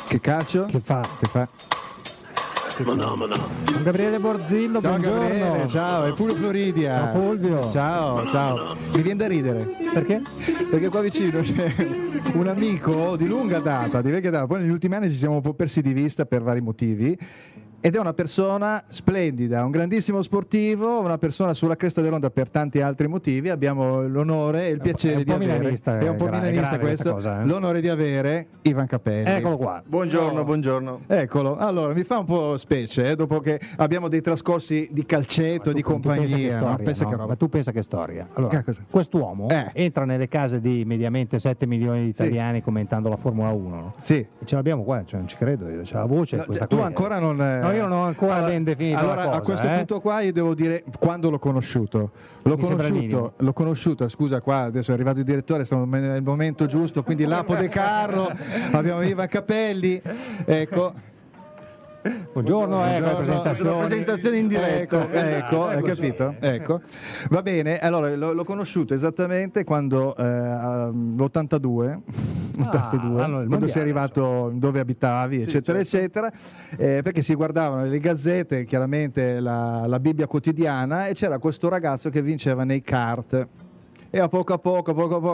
Che calcio? Che fa? Ma no. Con Gabriele Borzillo, Ciao buongiorno. Gabriele, ciao, è Fulvio Floridia. Ciao Fulvio. Ciao. Mi viene da ridere. Perché? Perché qua vicino c'è un amico di lunga data, poi negli ultimi anni ci siamo un po' persi di vista per vari motivi. Ed è una persona splendida, un grandissimo sportivo, una persona sulla cresta dell'onda per tanti altri motivi. Abbiamo l'onore e il piacere di avere. È un po' milanista questo. Cosa, eh? L'onore di avere Ivan Capelli. Eccolo qua. Buongiorno. Eccolo, allora mi fa un po' specie, dopo che abbiamo dei trascorsi di calcetto, di compagnia. No? Pensa che roba. Ma tu pensa che storia. Allora, Cosa? quest'uomo entra nelle case di mediamente 7 milioni di italiani commentando la Formula 1. No? Sì. E ce l'abbiamo qua, cioè non ci credo, c'è la voce. No, questa tu qui. ancora non. No, io non ho ancora ben definito. Allora, la cosa, a questo punto qua io devo dire quando l'ho conosciuto. L'ho conosciuto, scusa, qua adesso è arrivato il direttore, stiamo nel momento giusto, quindi Lapo De Carlo, abbiamo Ivan Capelli, ecco. Buongiorno, presentazione in diretta. Ecco, hai capito? Ecco. Va bene, allora l'ho conosciuto esattamente quando l'82, quando sei arrivato dove abitavi, eccetera, eccetera, perché si guardavano le gazzette, chiaramente la Bibbia quotidiana, e c'era questo ragazzo che vinceva nei kart. E a poco a poco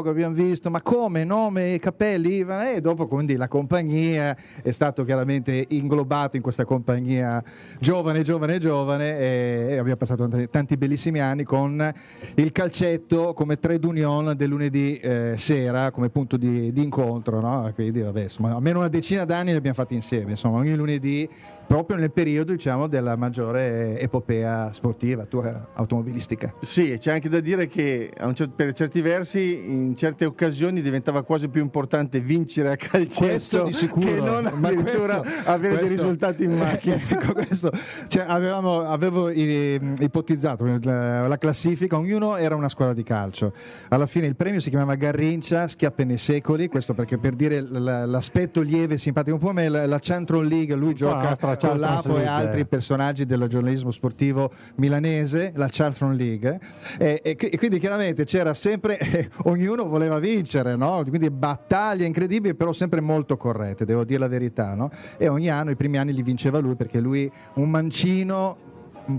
abbiamo visto, ma come nome, capelli, Ivan? E dopo quindi la compagnia è stato chiaramente inglobato in questa compagnia giovane e abbiamo passato tanti bellissimi anni con il calcetto come trade union del lunedì sera come punto di incontro, no? Quindi vabbè, insomma, almeno una decina d'anni li abbiamo fatti insieme, insomma, ogni lunedì proprio nel periodo, diciamo, della maggiore epopea sportiva, automobilistica. Sì, c'è anche da dire che per certi versi, in certe occasioni diventava quasi più importante vincere a calcetto di sicuro, che non addirittura avere dei risultati in macchina. Ecco, questo, cioè, avevo ipotizzato la classifica, ognuno era una squadra di calcio. Alla fine il premio si chiamava Garrincia, Schiappe nei secoli, questo perché per dire l'aspetto lieve e simpatico un po' a me, la Central League, lui gioca con Lapo e altri personaggi del giornalismo sportivo milanese, la Charlton League, e quindi chiaramente c'era sempre ognuno voleva vincere, no? Quindi battaglie incredibili, però sempre molto corrette, devo dire la verità, no? E ogni anno, i primi anni li vinceva lui, perché lui un mancino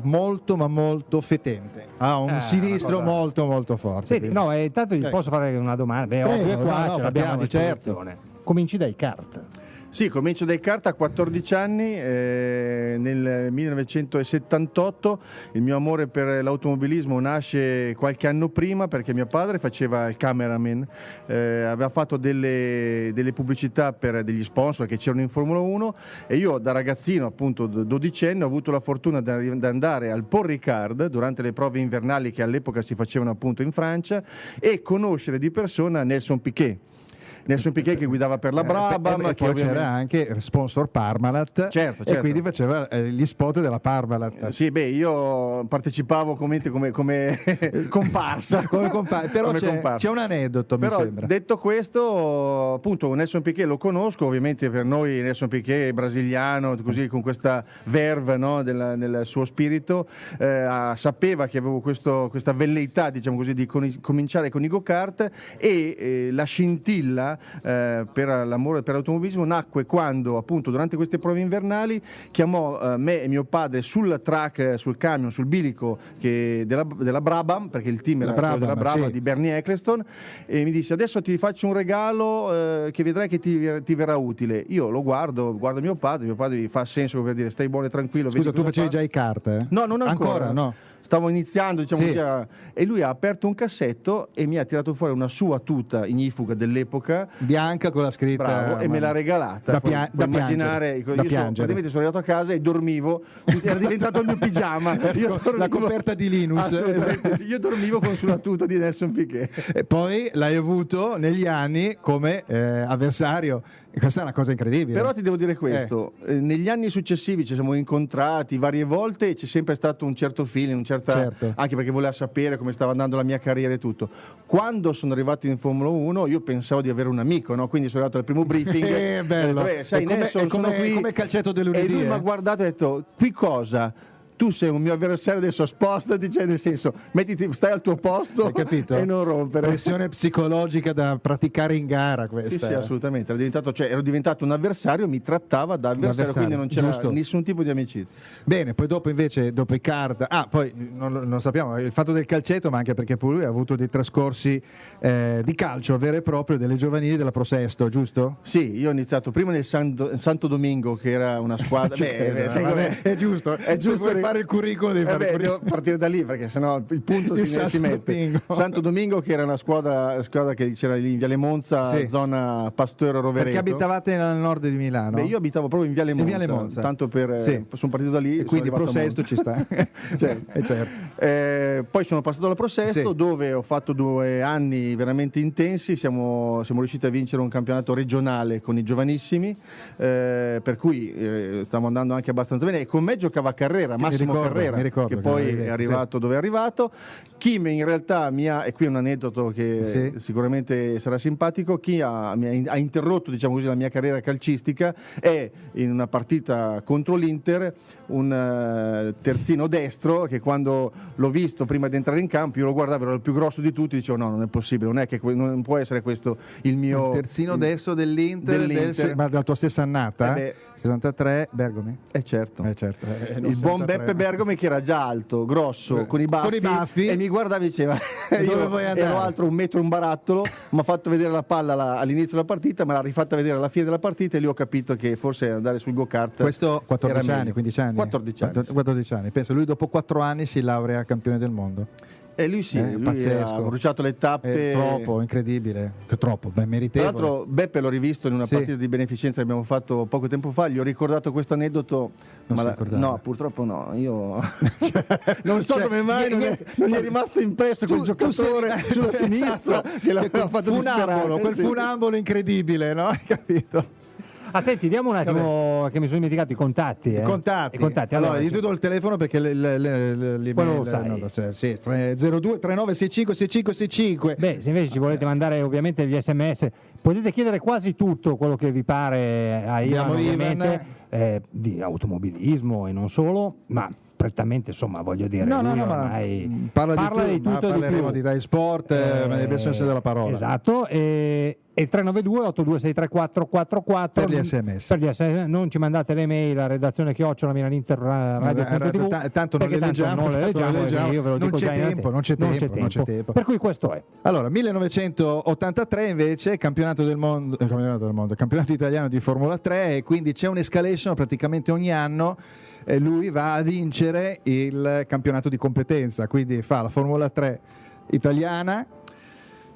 molto fetente, ha un sinistro molto forte. Senti, no, intanto gli posso fare una domanda. Beh, ovvio, qua ce l'abbiamo a disposizione. Cominci dai kart. Sì, comincio dai kart a 14 anni, nel 1978. Il mio amore per l'automobilismo nasce qualche anno prima, perché mio padre faceva il cameraman, aveva fatto delle pubblicità per degli sponsor che c'erano in Formula 1, e io da ragazzino, appunto dodicenne, ho avuto la fortuna di andare al Paul Ricard durante le prove invernali che all'epoca si facevano appunto in Francia, e conoscere di persona Nelson Piquet che guidava per la Brabham, e poi c'era anche sponsor Parmalat, certo. E quindi faceva gli spot della Parmalat. Sì, beh, io partecipavo come comparsa. Però c'è un aneddoto, mi sembra. Detto questo, appunto, Nelson Piquet lo conosco, ovviamente per noi Nelson Piquet è brasiliano, così con questa verve, no, nel suo spirito, sapeva che avevo questa velleità, diciamo così, di cominciare con i go-kart, e la scintilla per l'amore per l'automobilismo nacque quando, appunto, durante queste prove invernali chiamò me e mio padre sul track, sul camion, sul bilico della Brabham, perché il team era quello della Brabham, sì, di Bernie Ecclestone, e mi disse: adesso ti faccio un regalo che vedrai che ti verrà utile. Io lo guardo mio padre mi fa senso per dire: stai buono e tranquillo. Scusa, tu facevi già i kart? No, non ancora. No. Stavo iniziando, diciamo, sì. E lui ha aperto un cassetto e mi ha tirato fuori una sua tuta ignifuga dell'epoca, bianca, con la scritta, bravo, e me l'ha regalata. Da immaginare, praticamente sono arrivato a casa e dormivo, era diventato il mio pigiama. La coperta di Linus. Assolutamente sì. Io dormivo con sulla tuta di Nelson Piquet. E poi l'hai avuto negli anni come avversario. E questa è una cosa incredibile. Però ti devo dire questo, negli anni successivi ci siamo incontrati varie volte e c'è sempre stato un certo feeling, certo, anche perché voleva sapere come stava andando la mia carriera e tutto. Quando sono arrivato in Formula 1 io pensavo di avere un amico, no? Quindi sono arrivato al primo briefing. Bello. Sai, Nelson, sono qui, come calcetto del lunedì. E lui mi ha guardato e ha detto: qui cosa? tu sei un mio avversario, adesso spostati, cioè nel senso stai al tuo posto. Hai capito? E non rompere. Pressione psicologica da praticare in gara questa. Sì, assolutamente, ero diventato un avversario, mi trattava da avversario, quindi non c'era nessun tipo di amicizia. Bene, poi dopo invece, dopo i card, poi non sappiamo il fatto del calcetto, ma anche perché poi lui ha avuto dei trascorsi di calcio vero e proprio delle giovanili della Pro Sesto, giusto? Sì, io ho iniziato prima nel Santo Domingo, che era una squadra. È giusto, se vuoi fare il curriculum devi fare il curriculum. Devo partire da lì perché sennò il punto si mette. Santo Domingo, che era una squadra che c'era lì in Viale Monza, zona Pastore Rovereto. Perché abitavate nel nord di Milano? Io abitavo proprio in Viale Monza, tanto per sono partito da lì e quindi Pro Sesto ci sta. certo. Poi sono passato alla Pro Sesto, dove ho fatto 2 anni veramente intensi. Siamo riusciti a vincere un campionato regionale con i giovanissimi, per cui stiamo andando anche abbastanza bene. E con me giocava Carrera, Massimo Carrera, che poi è arrivato dove è arrivato. Chi in realtà e qui è un aneddoto che sicuramente sarà simpatico, chi mi ha interrotto, diciamo così, la mia carriera calcistica è, in una partita contro l'Inter, un terzino destro che, quando l'ho visto prima di entrare in campo, io lo guardavo, era il più grosso di tutti, dicevo no, non è possibile, non può essere questo il mio... Il terzino destro dell'Inter. Ma della tua stessa annata? 63, Bergomi? Certo. Il buon Beppe Bergomi, che era già alto, grosso, con i baffi, e mi guardava e diceva io ero altro 1 metro un barattolo, mi ha fatto vedere la palla all'inizio della partita, me l'ha rifatta vedere alla fine della partita, e lì ho capito che forse andare sul go-kart. Questo 14 anni, 15 anni? 14 anni. Pensa, lui dopo 4 anni si laurea campione del mondo. E lui pazzesco. Ha bruciato le tappe. Troppo, incredibile. Troppo, ben meritevole. Tra l'altro Beppe l'ho rivisto in una partita di beneficenza che abbiamo fatto poco tempo fa, gli ho ricordato questo aneddoto. No, purtroppo no, io non so come mai non gli è rimasto impresso quel giocatore sulla sinistra che l'aveva fatto disperare. Quel funambolo incredibile, no? Hai capito? Senti, diamo un attimo, che mi sono dimenticato i contatti. I contatti. Allora, io ti do il telefono perché quello lo sai. 02 3965 6565. Beh, se invece ci volete mandare ovviamente gli SMS, potete chiedere quasi tutto quello che vi pare a Ivan, ovviamente, di automobilismo e non solo, ma prettamente, insomma, voglio dire, ma parla di tutto, parleremo di Rai Sport, nelle versioni della parola. Esatto, e 392 8263444 per gli SMS. Non ci mandate le mail a redazione @radio.tv, tanto non le leggiamo, io ve lo dico, non c'è tempo. Per cui questo è. Allora, 1983 invece, campionato italiano di Formula 3, e quindi c'è un'escalation praticamente ogni anno. Lui va a vincere il campionato di competenza, quindi fa la Formula 3 italiana.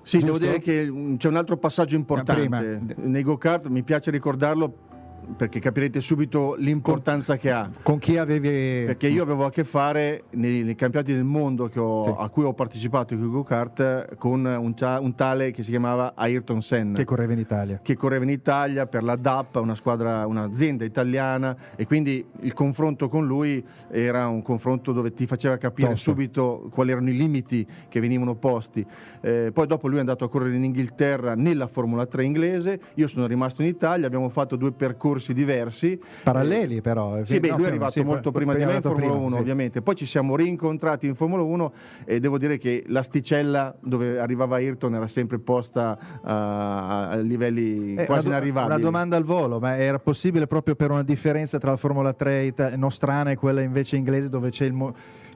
Sì, giusto? Devo dire che c'è un altro passaggio importante nei go-kart, mi piace ricordarlo perché capirete subito l'importanza che ha. Con chi avevi? Perché io avevo a che fare nei campionati del mondo a cui ho partecipato in go-kart con un tale che si chiamava Ayrton Senna, che correva in Italia per la DAP, un'azienda italiana, e quindi il confronto con lui era un confronto dove ti faceva capire subito quali erano i limiti che venivano posti. Poi dopo lui è andato a correre in Inghilterra nella Formula 3 inglese, io sono rimasto in Italia, abbiamo fatto 2 percorsi diversi, paralleli però. Lui è arrivato molto prima di me in Formula 1, ovviamente. Poi ci siamo rincontrati in Formula 1 e devo dire che l'asticella dove arrivava Ayrton era sempre posta a livelli quasi inarrivabili. Una domanda al volo, ma era possibile proprio per una differenza tra la Formula 3 nostrana e quella invece inglese, dove c'è il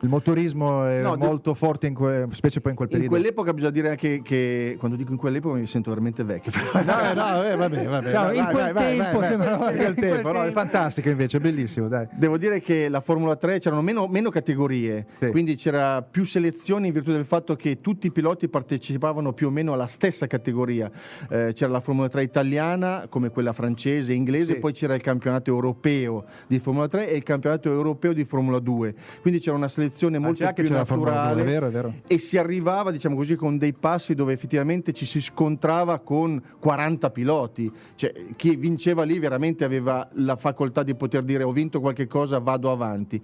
motorismo è molto forte, specie poi in quel periodo? In quell'epoca bisogna dire anche che, quando dico in quell'epoca, mi sento veramente vecchio. Vabbè. Ciao, in quel tempo, è fantastico invece, è bellissimo, dai. Devo dire che la Formula 3 c'erano meno categorie, quindi c'era più selezioni in virtù del fatto che tutti i piloti partecipavano più o meno alla stessa categoria. C'era la Formula 3 italiana, come quella francese e inglese, poi c'era il campionato europeo di Formula 3 e il campionato europeo di Formula 2, quindi c'era una selezione contrapposizione molto più naturale, è vero. E si arrivava, diciamo così, con dei passi dove effettivamente ci si scontrava con 40 piloti, cioè chi vinceva lì veramente aveva la facoltà di poter dire ho vinto qualche cosa, vado avanti.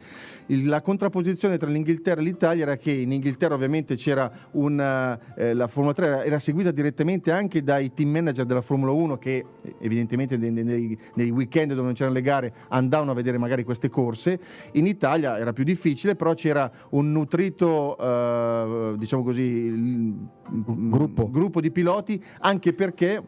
La contrapposizione tra l'Inghilterra e l'Italia era che in Inghilterra ovviamente c'era la Formula 3 era seguita direttamente anche dai team manager della Formula 1 che evidentemente nei weekend dove non c'erano le gare andavano a vedere magari queste corse. In Italia era più difficile, però c'era un nutrito diciamo così gruppo di piloti, anche perché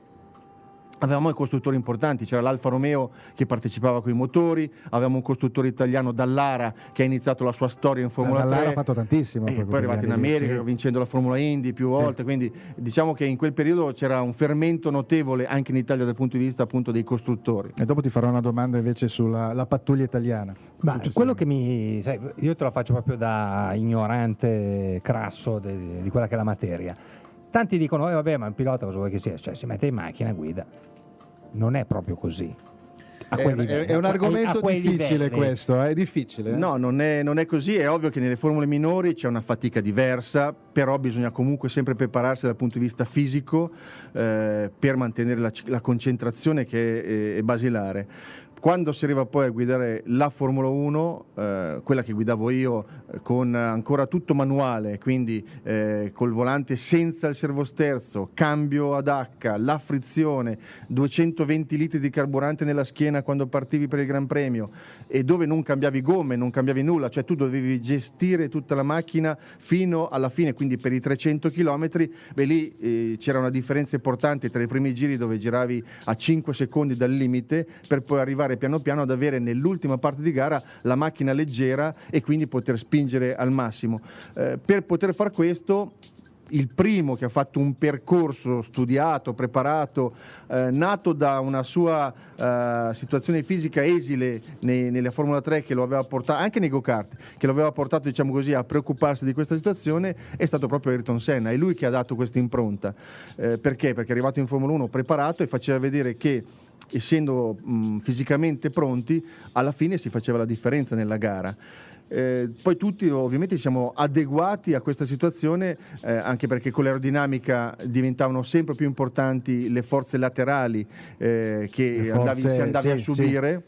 avevamo i costruttori importanti, c'era l'Alfa Romeo che partecipava con i motori, avevamo un costruttore italiano, Dallara, che ha iniziato la sua storia in Formula 3. Dallara ha fatto tantissimo. E poi è arrivato in America, vincendo la Formula Indy più volte, quindi diciamo che in quel periodo c'era un fermento notevole anche in Italia dal punto di vista appunto dei costruttori. E dopo ti farò una domanda invece sulla la pattuglia italiana. Ma quello che io te la faccio proprio da ignorante crasso di quella che è la materia. Tanti dicono, vabbè, ma un pilota cosa vuoi che sia? Cioè, si mette in macchina e guida. Non è proprio così. È un argomento difficile questo, è difficile. No, non è così, è ovvio che nelle formule minori c'è una fatica diversa, però bisogna comunque sempre prepararsi dal punto di vista fisico per mantenere la concentrazione che è basilare. Quando si arriva poi a guidare la Formula 1, quella che guidavo io con ancora tutto manuale, quindi col volante senza il servosterzo, cambio ad H, la frizione, 220 litri di carburante nella schiena quando partivi per il Gran Premio, e dove non cambiavi gomme, non cambiavi nulla, cioè tu dovevi gestire tutta la macchina fino alla fine, quindi per i 300 km, lì c'era una differenza importante tra i primi giri dove giravi a 5 secondi dal limite per poi arrivare piano piano ad avere nell'ultima parte di gara la macchina leggera e quindi poter spingere al massimo. Per poter far questo, il primo che ha fatto un percorso studiato, preparato, nato da una sua situazione fisica esile nella Formula 3, che lo aveva portato anche nei go-kart, che lo aveva portato, diciamo così, a preoccuparsi di questa situazione, è stato proprio Ayrton Senna. È lui che ha dato questa impronta. Perché? Perché è arrivato in Formula 1 preparato e faceva vedere che, essendo fisicamente pronti, alla fine si faceva la differenza nella gara. Poi tutti ovviamente ci siamo adeguati a questa situazione, anche perché con l'aerodinamica diventavano sempre più importanti le forze laterali che andavi a subire.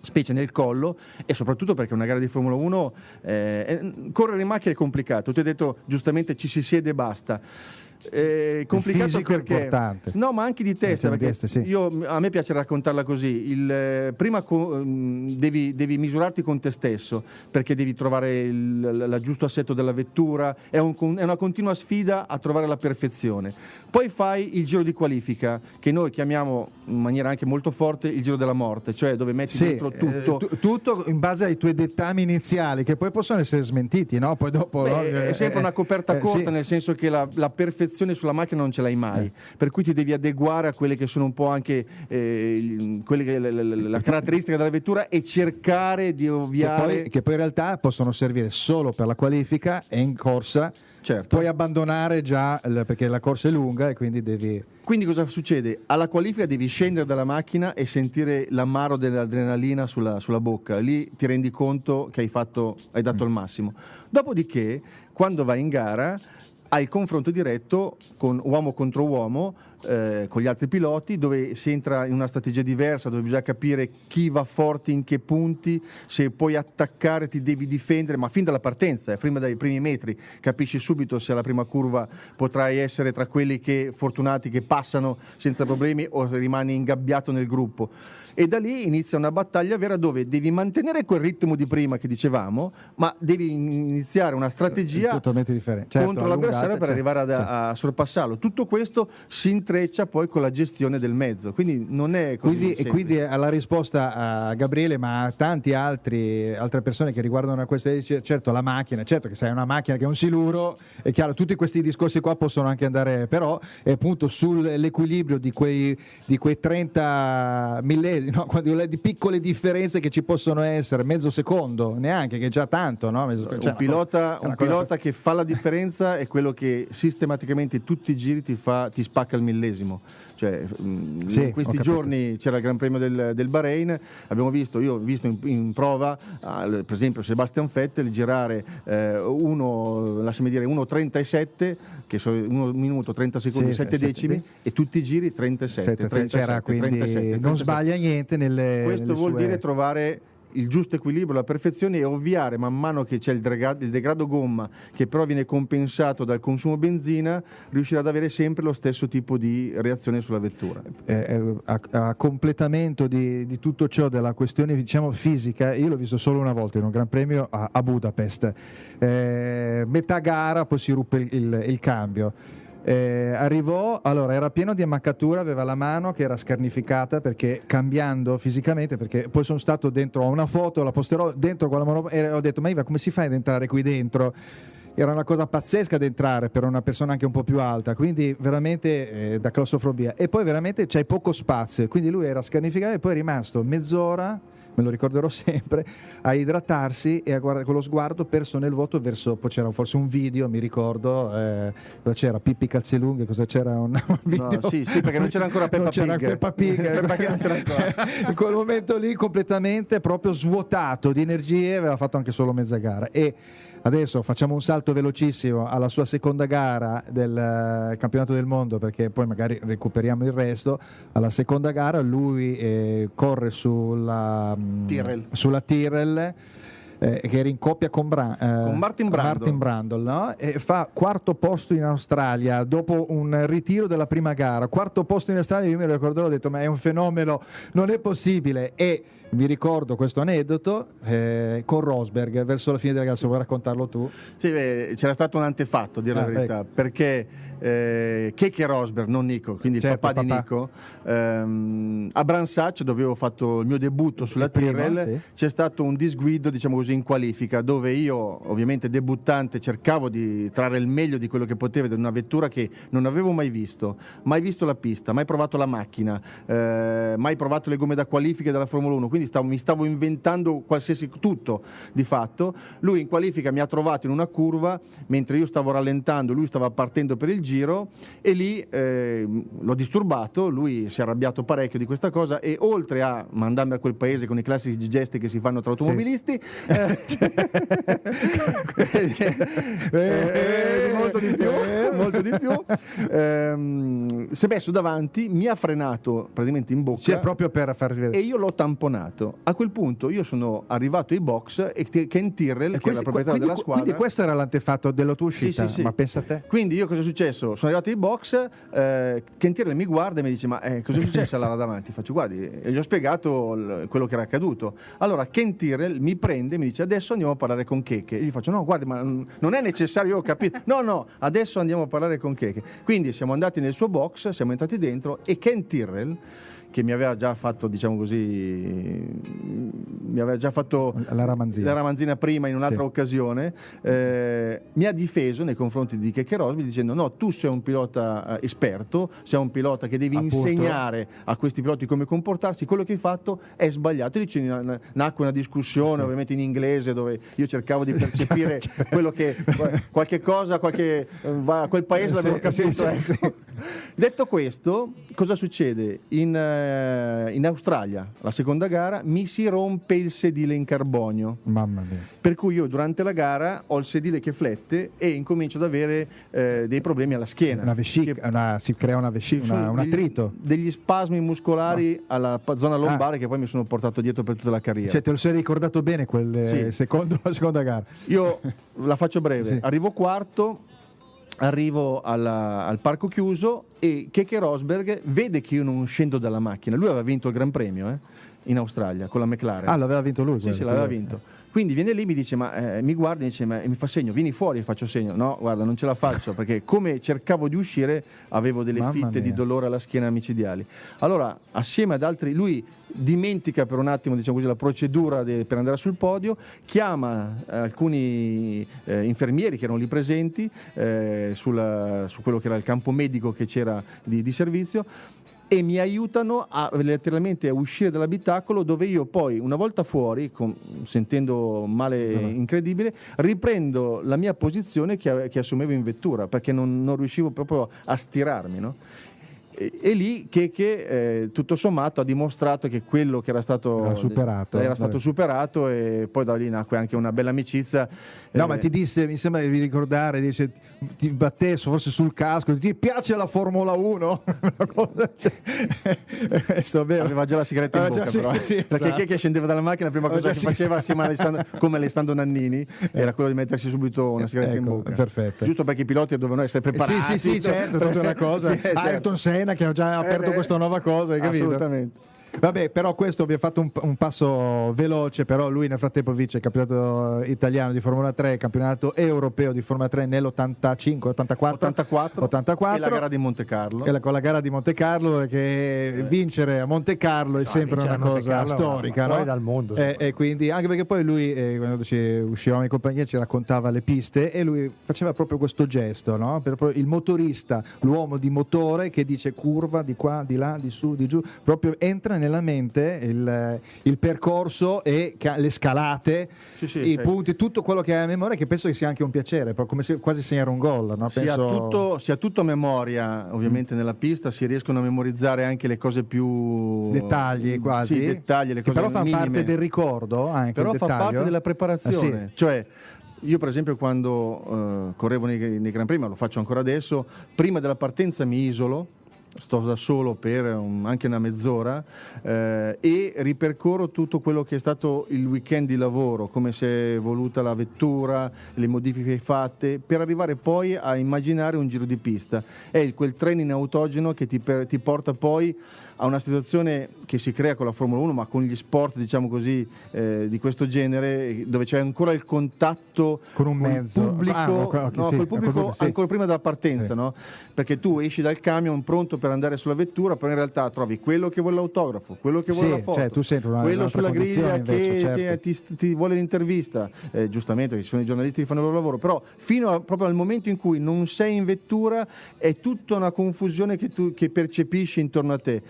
Specie nel collo, e soprattutto perché una gara di Formula 1 correre in macchina è complicato. Tu hai detto giustamente ci si siede e basta. Complicato perché importante. No, ma anche di testa, perché a me piace raccontarla così. Prima devi misurarti con te stesso, perché devi trovare il giusto assetto della vettura, è una continua sfida a trovare la perfezione. Poi fai il giro di qualifica, che noi chiamiamo in maniera anche molto forte il giro della morte, cioè dove metti dentro tutto in base ai tuoi dettami iniziali, che poi possono essere smentiti, no? Poi dopo è sempre una coperta corta, nel senso che la perfezione sulla macchina non ce l'hai mai, per cui ti devi adeguare a quelle che sono un po' anche la caratteristica della vettura e cercare di ovviare, che poi in realtà possono servire solo per la qualifica, e in corsa puoi abbandonare già perché la corsa è lunga e quindi devi... Quindi cosa succede? Alla qualifica devi scendere dalla macchina e sentire l'amaro dell'adrenalina sulla bocca, lì ti rendi conto che hai dato il massimo. Dopodiché, quando vai in gara, hai il confronto diretto con uomo contro uomo, con gli altri piloti, dove si entra in una strategia diversa, dove bisogna capire chi va forte in che punti, se puoi attaccare ti devi difendere, ma fin dalla partenza, prima dai primi metri, capisci subito se alla prima curva potrai essere tra quelli fortunati che passano senza problemi o rimani ingabbiato nel gruppo. E da lì inizia una battaglia vera dove devi mantenere quel ritmo di prima che dicevamo, ma devi iniziare una strategia totalmente differente, contro l'avversario per arrivare a sorpassarlo. Tutto questo si intreccia poi con la gestione del mezzo, quindi non è così. E quindi alla risposta a Gabriele, ma a tanti altre persone che riguardano a questa, certo la macchina, certo che se hai una macchina che è un siluro, è chiaro, tutti questi discorsi qua possono anche andare, però è appunto sull'equilibrio di quei 30 millesimi, no? Di piccole differenze che ci possono essere, mezzo secondo, neanche, che è già tanto, no? Un pilota che fa la differenza è quello che sistematicamente tutti i giri ti spacca il millesimo. millesimo. Cioè, Sì, in questi giorni c'era il Gran Premio del Bahrain, io ho visto in prova per esempio Sebastian Vettel girare 1.37, che sono 1 minuto 30 secondi, 7 decimi, e tutti i giri 37, 37, quindi 37, non sbaglia niente questo vuol dire trovare il giusto equilibrio, la perfezione, e ovviare man mano che c'è il degrado gomma, che però viene compensato dal consumo benzina, riuscire ad avere sempre lo stesso tipo di reazione sulla vettura. A completamento di tutto ciò, della questione diciamo fisica, io l'ho visto solo una volta in un Gran Premio a Budapest, metà gara poi si ruppe il cambio. Arrivò, allora era pieno di ammaccatura, aveva la mano che era scarnificata perché cambiando fisicamente, perché poi sono stato dentro a una foto, la posterò dentro con la mano e ho detto ma Iva, come si fa ad entrare qui dentro? Era una cosa pazzesca ad entrare per una persona anche un po' più alta, quindi veramente da claustrofobia, e poi veramente c'hai poco spazio, quindi lui era scarnificato e poi è rimasto mezz'ora, me lo ricorderò sempre, a idratarsi e a guardare con lo sguardo perso nel vuoto verso, poi c'era forse un video, mi ricordo, dove c'era Pippi Calzelunghe, cosa c'era un video? No, sì, perché non c'era ancora Peppa Pig. Peppa Pig. Perché non c'era ancora. In quel momento lì completamente proprio svuotato di energie, aveva fatto anche solo mezza gara. E adesso facciamo un salto velocissimo alla sua seconda gara del campionato del mondo, perché poi magari recuperiamo il resto. Alla seconda gara lui corre sulla Tyrrell, che era in coppia con Martin Brundle, no? E fa quarto posto in Australia dopo un ritiro della prima gara. Quarto posto in Australia, io mi ricordo, ho detto ma è un fenomeno, non è possibile. E mi ricordo questo aneddoto con Rosberg verso la fine della gara, se vuoi raccontarlo tu. Sì, c'era stato un antefatto, a dire la verità, perché Keke Rosberg, non Nico, quindi il papà di Nico, a Brands Hatch, dove ho fatto il mio debutto sulla Tyrrell, sì, c'è stato un disguido, diciamo così, in qualifica, dove io, ovviamente debuttante, cercavo di trarre il meglio di quello che potevo da una vettura che non avevo mai visto la pista, mai provato la macchina, mai provato le gomme da qualifica della Formula 1, quindi mi stavo inventando qualsiasi tutto di fatto. Lui in qualifica mi ha trovato in una curva mentre io stavo rallentando, lui stava partendo per il giro, e lì l'ho disturbato, lui si è arrabbiato parecchio di questa cosa, e oltre a mandarmi a quel paese con i classici gesti che si fanno tra automobilisti, molto di più, si è messo davanti, mi ha frenato praticamente in bocca, sì, proprio per farvi vedere, e io l'ho tamponato. A quel punto io sono arrivato ai box e Ken Tyrrell, che è la proprietaria della squadra, quindi questo era l'antefatto della tua uscita, sì. Ma pensa a te. Quindi io cosa è successo? Sono arrivato ai box, Ken Tyrrell mi guarda e mi dice ma cosa è successo là davanti? Faccio guardi, e gli ho spiegato quello che era accaduto. Allora Ken Tyrrell mi prende e mi dice adesso andiamo a parlare con Keke, e gli faccio no guardi, ma non è necessario, io ho capito, no adesso andiamo a parlare con Keke. Quindi siamo andati nel suo box, siamo entrati dentro, e Ken Tyrrell, che mi aveva già fatto, diciamo così, la ramanzina prima in un'altra occasione, mi ha difeso nei confronti di Keke Rosberg dicendo no, tu sei un pilota esperto, sei un pilota che devi insegnare a questi piloti come comportarsi, quello che hai fatto è sbagliato. E lì nacque una discussione, ovviamente in inglese, dove io cercavo di percepire quello che qualche cosa, a quel paese l'avevo capito. Sì. Detto questo, cosa succede? In Australia, la seconda gara, mi si rompe il sedile in carbonio. Mamma mia. Per cui io durante la gara ho il sedile che flette e incomincio ad avere dei problemi alla schiena. Una vescica, si crea una vescica, un attrito. Degli spasmi muscolari alla zona lombare che poi mi sono portato dietro per tutta la carriera. Cioè, te lo sei ricordato bene la seconda gara? Io la faccio breve, sì. Arrivo quarto, arrivo al parco chiuso, e Keke Rosberg vede che io non scendo dalla macchina. Lui aveva vinto il Gran Premio in Australia con la McLaren. Ah, l'aveva vinto lui? Sì, l'aveva vinto. Quindi viene lì, mi dice, mi guarda e dice, e mi fa segno, vieni fuori, faccio segno. No, guarda, non ce la faccio, perché come cercavo di uscire avevo delle fitte di dolore alla schiena micidiali. Allora, assieme ad altri, lui dimentica per un attimo, diciamo così, la procedura per andare sul podio, chiama alcuni infermieri che erano lì presenti su quello che era il campo medico che c'era di servizio, e mi aiutano letteralmente a uscire dall'abitacolo, dove io poi, una volta fuori, sentendo male incredibile, riprendo la mia posizione che assumevo in vettura, perché non riuscivo proprio a stirarmi, no? E lì che tutto sommato ha dimostrato che quello che era stato superato, e poi da lì nacque anche una bella amicizia. No, ma ti disse, mi sembra di ricordare, dice, ti battè forse sul casco, ti piace la Formula 1? Aveva già la sigaretta in bocca, però. Perché chi è che scendeva dalla macchina, la prima cosa che faceva assieme come Alessandro Nannini era quello di mettersi subito una sigaretta in bocca. Perfetto. Giusto perché i piloti dovevano essere preparati. Sì, certo, tutta una cosa. Ayrton Senna che ha già aperto questa nuova cosa, hai capito? Assolutamente. Vabbè, però questo abbiamo fatto un passo veloce, però lui nel frattempo vince il campionato italiano di Formula 3, campionato europeo di Formula 3 nell'85, 84 e la gara di Monte Carlo. Con la gara di Monte Carlo, che vincere a Monte Carlo è sempre una cosa storica, no? Dal mondo, e quindi, anche perché poi lui quando uscivamo in compagnia ci raccontava le piste e lui faceva proprio questo gesto, no? Il motorista, l'uomo di motore che dice curva di qua, di là, di su, di giù, proprio entra nella mente il percorso e le scalate, i punti, tutto quello che hai a memoria, che penso che sia anche un piacere, come se quasi segnare un gol, no? Sia tutto a memoria, ovviamente nella pista si riescono a memorizzare anche le cose più dettagli, quasi dettagli, le cose che però minime. fa parte del ricordo, anche però il fa parte della preparazione, Sì. Io per esempio quando correvo nei Gran Premi, ma lo faccio ancora adesso, prima della partenza mi isolo, sto da solo per anche una mezz'ora e ripercorro tutto quello che è stato il weekend di lavoro, come si è evoluta la vettura, le modifiche fatte, per arrivare poi a immaginare un giro di pista. È quel training autogeno che ti porta poi a una situazione che si crea con la Formula 1, ma con gli sport, diciamo così, di questo genere, dove c'è ancora il contatto con un mezzo, col pubblico ancora prima della partenza, no? Perché tu esci dal camion pronto per andare sulla vettura, però in realtà trovi quello che vuole l'autografo, quello che vuole la foto, tu senti quello sulla griglia che ti vuole l'intervista, giustamente ci sono i giornalisti che fanno il loro lavoro, però proprio al momento in cui non sei in vettura è tutta una confusione che percepisci intorno a te.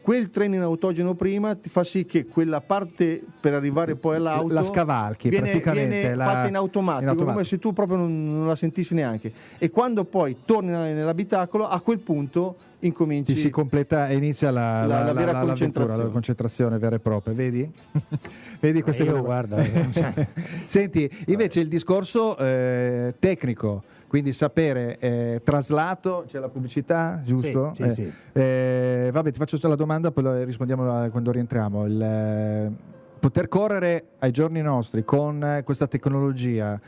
Quel training autogeno prima ti fa sì che quella parte per arrivare poi all'auto la scavalchi, viene praticamente fatta in automatico, come se tu proprio non la sentissi neanche, e quando poi torni nell'abitacolo a quel punto incominci, si completa e inizia la vera concentrazione. La concentrazione vera e propria, vedi? Vedi queste cose? Guarda, Senti, invece il discorso tecnico, quindi sapere traslato, c'è la pubblicità, giusto? Sì. Vabbè, ti faccio la domanda, poi rispondiamo quando rientriamo. Poter correre ai giorni nostri con questa tecnologia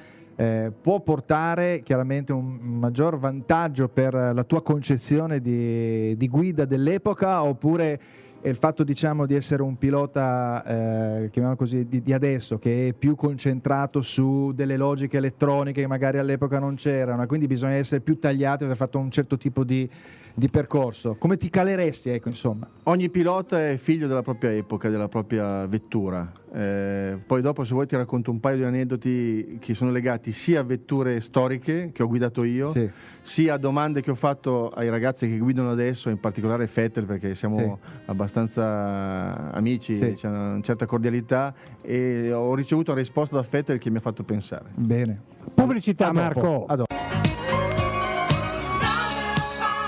può portare chiaramente un maggior vantaggio per la tua concezione di guida dell'epoca, oppure è il fatto, diciamo, di essere un pilota chiamiamolo così di adesso, che è più concentrato su delle logiche elettroniche che magari all'epoca non c'erano, quindi bisogna essere più tagliati per aver fatto un certo tipo di percorso? Come ti caleresti, ecco, insomma? Ogni pilota è figlio della propria epoca, della propria vettura. Poi dopo, se vuoi, ti racconto un paio di aneddoti che sono legati sia a vetture storiche che ho guidato io, sia a domande che ho fatto ai ragazzi che guidano adesso, in particolare Vettel, perché siamo abbastanza amici, c'è una certa cordialità, e ho ricevuto una risposta da Vettel che mi ha fatto pensare. Bene. Pubblicità, Marco.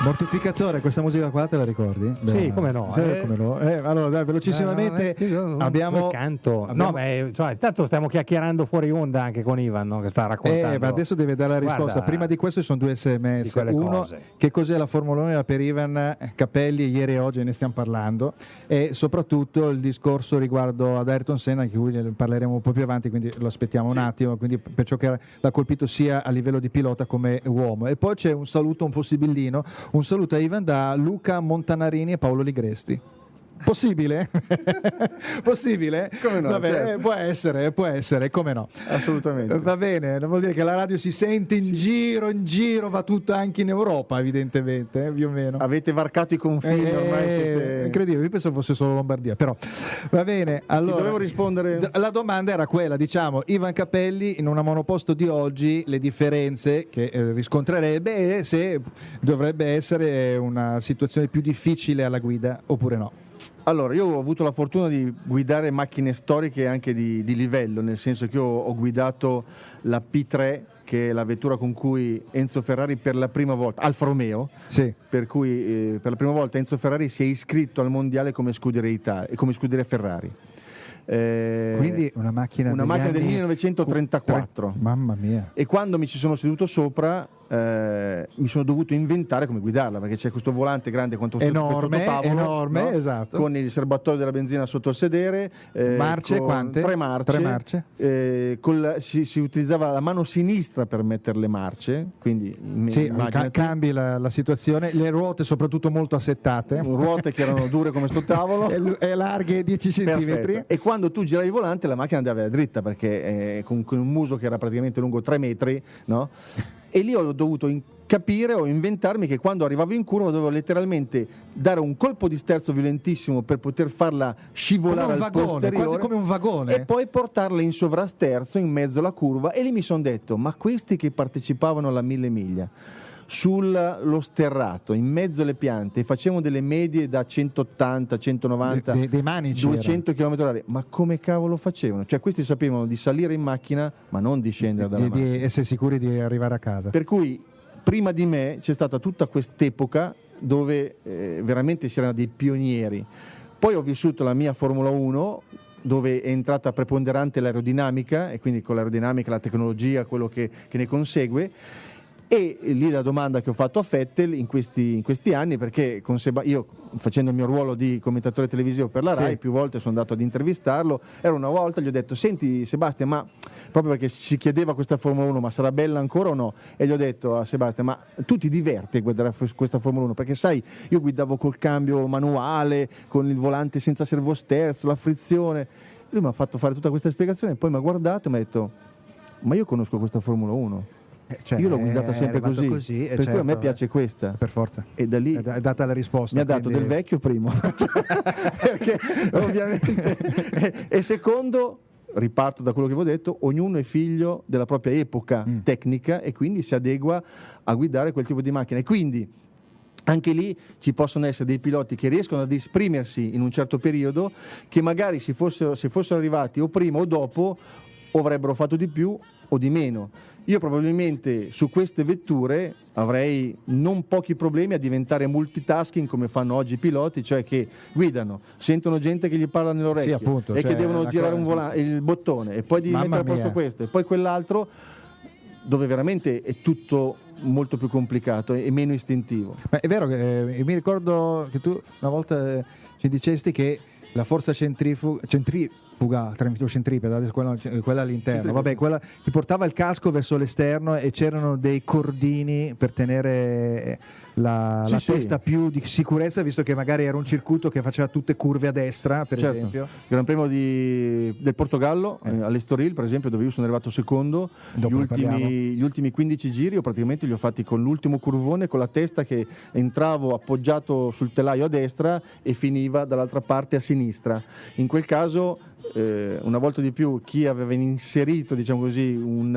Mortificatore, questa musica qua te la ricordi? Sì, come no. Come no? Allora, dai, velocissimamente abbiamo canto. No, intanto stiamo chiacchierando fuori onda anche con Ivan, no, che sta raccontando. Ma adesso deve dare la risposta. Guarda, prima di questo ci sono 2 sms. Uno, cose. Che cos'è la Formula 1 per Ivan Capelli, ieri e oggi ne stiamo parlando, e soprattutto il discorso riguardo ad Ayrton Senna, di cui ne parleremo un po' più avanti, quindi lo aspettiamo un attimo, quindi per ciò che l'ha colpito sia a livello di pilota come uomo. E poi c'è un saluto un po' sibillino, un saluto a Ivan da Luca Montanarini e Paolo Ligresti. Possibile? Possibile? Come no? Vabbè, certo. Può essere, come no? Assolutamente. Va bene, non vuol dire che la radio si sente in giro, va tutta anche in Europa, evidentemente, più o meno. Avete varcato i confini, ormai siete... Incredibile, io pensavo fosse solo Lombardia, però va bene. Allora, dovevo rispondere. La domanda era quella, diciamo, Ivan Capelli in una monoposto di oggi, le differenze che riscontrerebbe e se dovrebbe essere una situazione più difficile alla guida oppure no. Allora, io ho avuto la fortuna di guidare macchine storiche anche di livello, nel senso che io ho guidato la P3, che è la vettura con cui Enzo Ferrari per la prima volta, Alfa Romeo, sì. per cui per la prima volta Enzo Ferrari si è iscritto al mondiale come scuderia Ferrari. Quindi una macchina del 1934. Mamma mia. E quando mi ci sono seduto sopra mi sono dovuto inventare come guidarla, perché c'è questo volante grande quanto enorme, no? Esatto, con il serbatoio della benzina sotto il sedere, marce quante? 3 marce, si utilizzava la mano sinistra per mettere le marce, quindi cambi la situazione, le ruote soprattutto molto assettate, ruote che erano dure come sto tavolo e larghe 10 centimetri, e quando tu giravi il volante la macchina andava dritta, perché con un muso che era praticamente lungo 3 metri, no? E lì ho dovuto capire o inventarmi che quando arrivavo in curva dovevo letteralmente dare un colpo di sterzo violentissimo per poter farla scivolare al posteriore, quasi come un vagone, e poi portarla in sovrasterzo in mezzo alla curva. E lì mi sono detto: ma questi che partecipavano alla 1000 miglia sullo sterrato in mezzo alle piante facevano delle medie da 180, 190, dei manici 200 km/h, ma come cavolo facevano? Cioè questi sapevano di salire in macchina ma non di scendere dalla macchina, di essere sicuri di arrivare a casa. Per cui prima di me c'è stata tutta quest'epoca dove veramente si erano dei pionieri. Poi ho vissuto la mia Formula 1, dove è entrata preponderante l'aerodinamica, e quindi con l'aerodinamica la tecnologia, quello che ne consegue. E lì la domanda che ho fatto a Vettel in questi anni, perché io facendo il mio ruolo di commentatore televisivo per la Rai, più volte sono andato ad intervistarlo. Era una volta, gli ho detto: senti Sebastian, ma proprio perché si chiedeva questa Formula 1, ma sarà bella ancora o no? E gli ho detto a Sebastian: ma tu ti diverti a guidare questa Formula 1? Perché sai, io guidavo col cambio manuale, con il volante senza servosterzo, la frizione. Lui mi ha fatto fare tutta questa spiegazione e poi mi ha guardato e mi ha detto: ma io conosco questa Formula 1. Io l'ho guidata sempre così per cui a me piace questa, per forza. E da lì è data la risposta. Mi ha dato del vecchio, primo, perché ovviamente, e secondo, riparto da quello che vi ho detto, ognuno è figlio della propria epoca tecnica e quindi si adegua a guidare quel tipo di macchina. E quindi anche lì ci possono essere dei piloti che riescono ad esprimersi in un certo periodo, che magari se fossero arrivati o prima o dopo o avrebbero fatto di più o di meno. Io probabilmente su queste vetture avrei non pochi problemi a diventare multitasking come fanno oggi i piloti, cioè che guidano, sentono gente che gli parla nell'orecchio, appunto, e che devono girare il bottone e poi devi mettere a posto questo e poi quell'altro, dove veramente è tutto molto più complicato e meno istintivo. Ma è vero che mi ricordo che tu una volta ci dicesti che la forza centripeta, quella all'interno, vabbè, quella che portava il casco verso l'esterno e c'erano dei cordini per tenere la testa più di sicurezza, visto che magari era un circuito che faceva tutte curve a destra, per esempio. Il Gran Premio del Portogallo, all'Estoril, per esempio, dove io sono arrivato secondo, gli ultimi 15 giri io praticamente li ho fatti con l'ultimo curvone, con la testa che entravo appoggiato sul telaio a destra e finiva dall'altra parte a sinistra. In quel caso una volta di più chi aveva inserito, diciamo così, un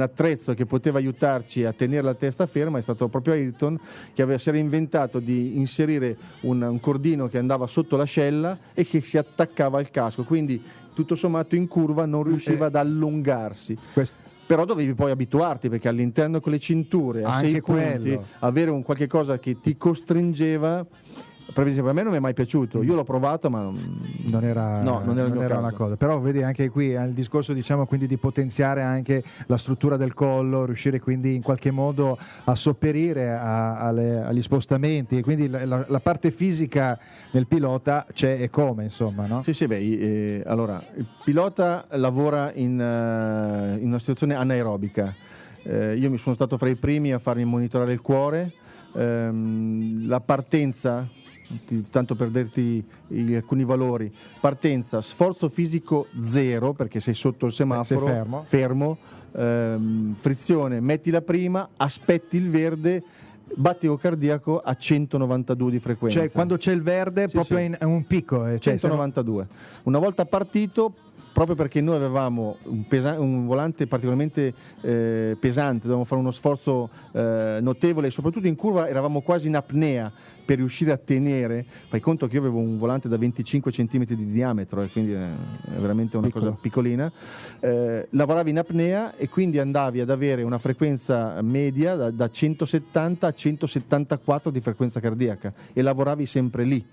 attrezzo che poteva aiutarci a tenere la testa ferma è stato proprio Ayrton, che si era inventato di inserire un cordino che andava sotto l'ascella e che si attaccava al casco, quindi tutto sommato in curva non riusciva ad allungarsi. Però dovevi poi abituarti, perché all'interno con le cinture a 6 punti avere un qualche cosa che ti costringeva, per esempio, a me non mi è mai piaciuto. Io l'ho provato, ma non era una cosa. Però vedi anche qui il discorso, diciamo, quindi di potenziare anche la struttura del collo, riuscire quindi in qualche modo a sopperire agli spostamenti, e quindi la parte fisica del pilota c'è e come, insomma, no? Sì, allora il pilota lavora in una situazione anaerobica. Io mi sono stato fra i primi a farmi monitorare il cuore, la partenza, tanto per dirti alcuni valori: partenza, sforzo fisico 0 perché sei sotto il semaforo, fermo, frizione, metti la prima, aspetti il verde, battito cardiaco a 192 di frequenza. Cioè quando c'è il verde proprio è un picco. 192. Una volta partito proprio perché noi avevamo un volante particolarmente pesante, dovevamo fare uno sforzo notevole e soprattutto in curva eravamo quasi in apnea per riuscire a tenere. Fai conto che io avevo un volante da 25 cm di diametro e quindi è veramente una cosa piccolina. Lavoravi in apnea e quindi andavi ad avere una frequenza media da 170 a 174 di frequenza cardiaca e lavoravi sempre lì.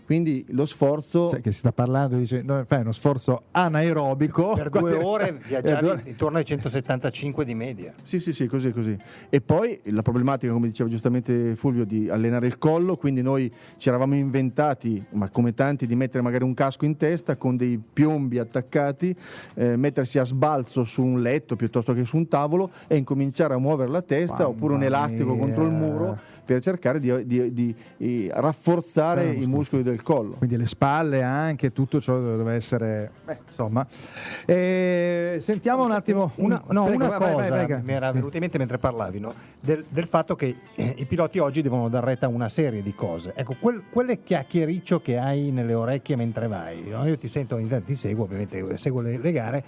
Quindi lo sforzo, cioè che si sta parlando, dice fai uno sforzo anaerobico per 2 ore viaggiavi intorno ai 175 di media. sì, così. E poi la problematica, come diceva giustamente Fulvio, di allenare il collo, quindi noi ci eravamo inventati, ma come tanti, di mettere magari un casco in testa con dei piombi attaccati, mettersi a sbalzo su un letto piuttosto che su un tavolo e incominciare a muovere la testa, oppure un elastico contro il muro per cercare di rafforzare i muscoli del collo. Quindi le spalle anche, tutto ciò deve essere... insomma. Sentiamo un attimo... Una cosa mi era venuta in mente mentre parlavi, no? del fatto che i piloti oggi devono dar retta a una serie di cose. Ecco, quelle chiacchiericcio che hai nelle orecchie mentre vai, no? Io ti sento, ti seguo, ovviamente seguo le gare,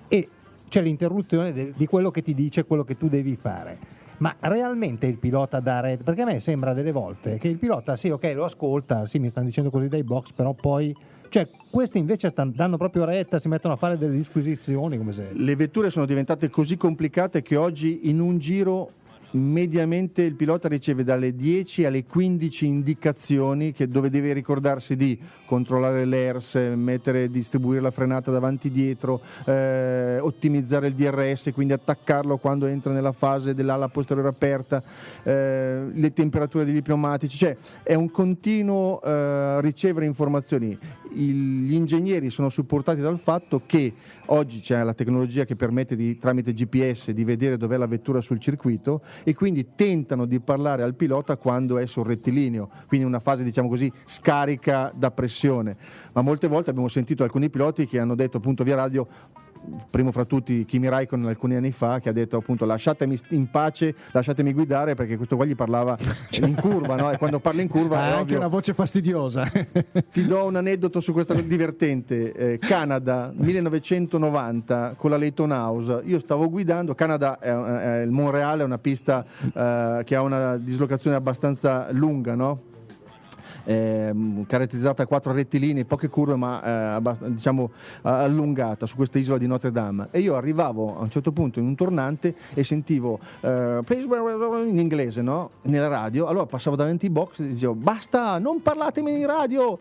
e c'è l'interruzione di quello che ti dice quello che tu devi fare. Ma realmente il pilota dà retta? Perché a me sembra delle volte che il pilota, sì, ok, lo ascolta, sì, mi stanno dicendo così dai box, però poi... Cioè, questi invece danno proprio retta, si mettono a fare delle disquisizioni, come se... Le vetture sono diventate così complicate che oggi in un giro mediamente il pilota riceve dalle 10 alle 15 indicazioni dove deve ricordarsi di controllare l'ERS, distribuire la frenata davanti e dietro, ottimizzare il DRS, quindi attaccarlo quando entra nella fase dell'ala posteriore aperta, le temperature degli pneumatici, cioè è un continuo ricevere informazioni. Gli ingegneri sono supportati dal fatto che oggi c'è la tecnologia che permette tramite GPS di vedere dov'è la vettura sul circuito e quindi tentano di parlare al pilota quando è sul rettilineo, quindi una fase, diciamo così, scarica da pressione. Ma molte volte abbiamo sentito alcuni piloti che hanno detto appunto via radio, primo fra tutti Kimi Raikkonen alcuni anni fa, che ha detto appunto lasciatemi in pace, lasciatemi guidare, perché questo qua gli parlava in curva, no? E quando parla in curva è anche ovvio. una voce fastidiosa. Ti do un aneddoto su questa divertente. Canada 1990 con la Leyton House, io stavo guidando. Canada il Montreal è una pista che ha una dislocazione abbastanza lunga, no? Caratterizzata da 4 rettilinei, poche curve, ma diciamo allungata su questa isola di Notre Dame. E io arrivavo a un certo punto in un tornante e sentivo in inglese, no? Nella radio. Allora passavo davanti ai box e dicevo basta, non parlatemi in radio.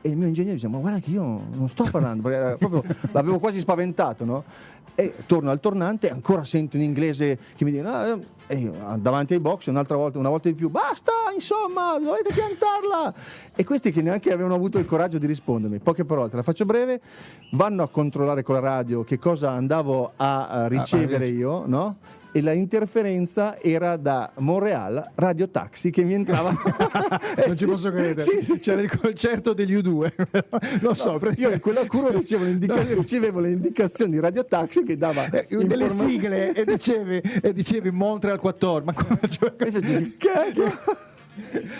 E il mio ingegnere diceva ma guarda che io non sto parlando, perché proprio l'avevo quasi spaventato, no? E torno al tornante e ancora sento in inglese che mi dice e io davanti ai box una volta di più basta, insomma, dovete piantarla. E questi che neanche avevano avuto il coraggio di rispondermi, poche parole, te la faccio breve, vanno a controllare con la radio che cosa andavo a ricevere io, no? E la interferenza era da Montreal Radio Taxi che mi entrava. Non ci posso credere. Sì. C'era il concerto degli U2. Lo so, io in quella curva ricevevo le indicazioni di Radio Taxi che dava delle sigle e dicevi Montreal 14. Ma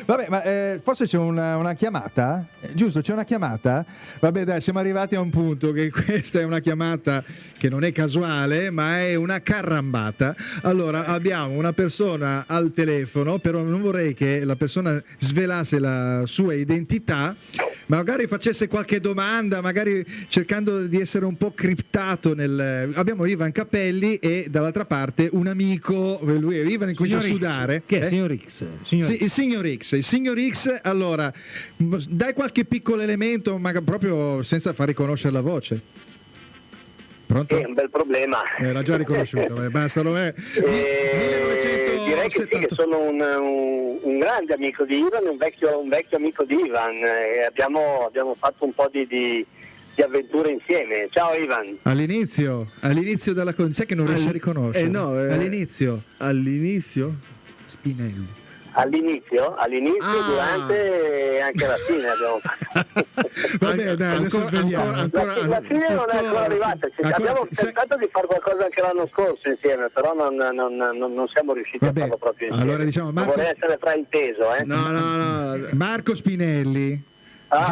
vabbè, ma forse c'è una chiamata? Giusto, c'è una chiamata? Vabbè, dai, siamo arrivati a un punto che questa è una chiamata che non è casuale, ma è una carrambata. Allora, abbiamo una persona al telefono, però non vorrei che la persona svelasse la sua identità, ma magari facesse qualche domanda, magari cercando di essere un po' criptato abbiamo Ivan Capelli e dall'altra parte un amico, lui Ivan comincia a sudare. Che è il signor X? Il signor X, allora dai qualche piccolo elemento, ma proprio senza far riconoscere la voce. Pronto? È un bel problema. L'ha già riconosciuto, basta, lo è. Direi che sì, che sono un grande amico di Ivan, un vecchio amico di Ivan. Abbiamo fatto un po' di avventure insieme. Ciao Ivan. All'inizio della sai che non riesce a riconoscere. All'inizio? Spinelli. All'inizio, durante e anche alla fine abbiamo fatto. Vabbè, dai, adesso svegliamo. La fine non è ancora arrivata. Abbiamo tentato di fare qualcosa anche l'anno scorso insieme, però non siamo riusciti a farlo proprio insieme. Allora diciamo non vorrei essere frainteso, No. Marco Spinelli.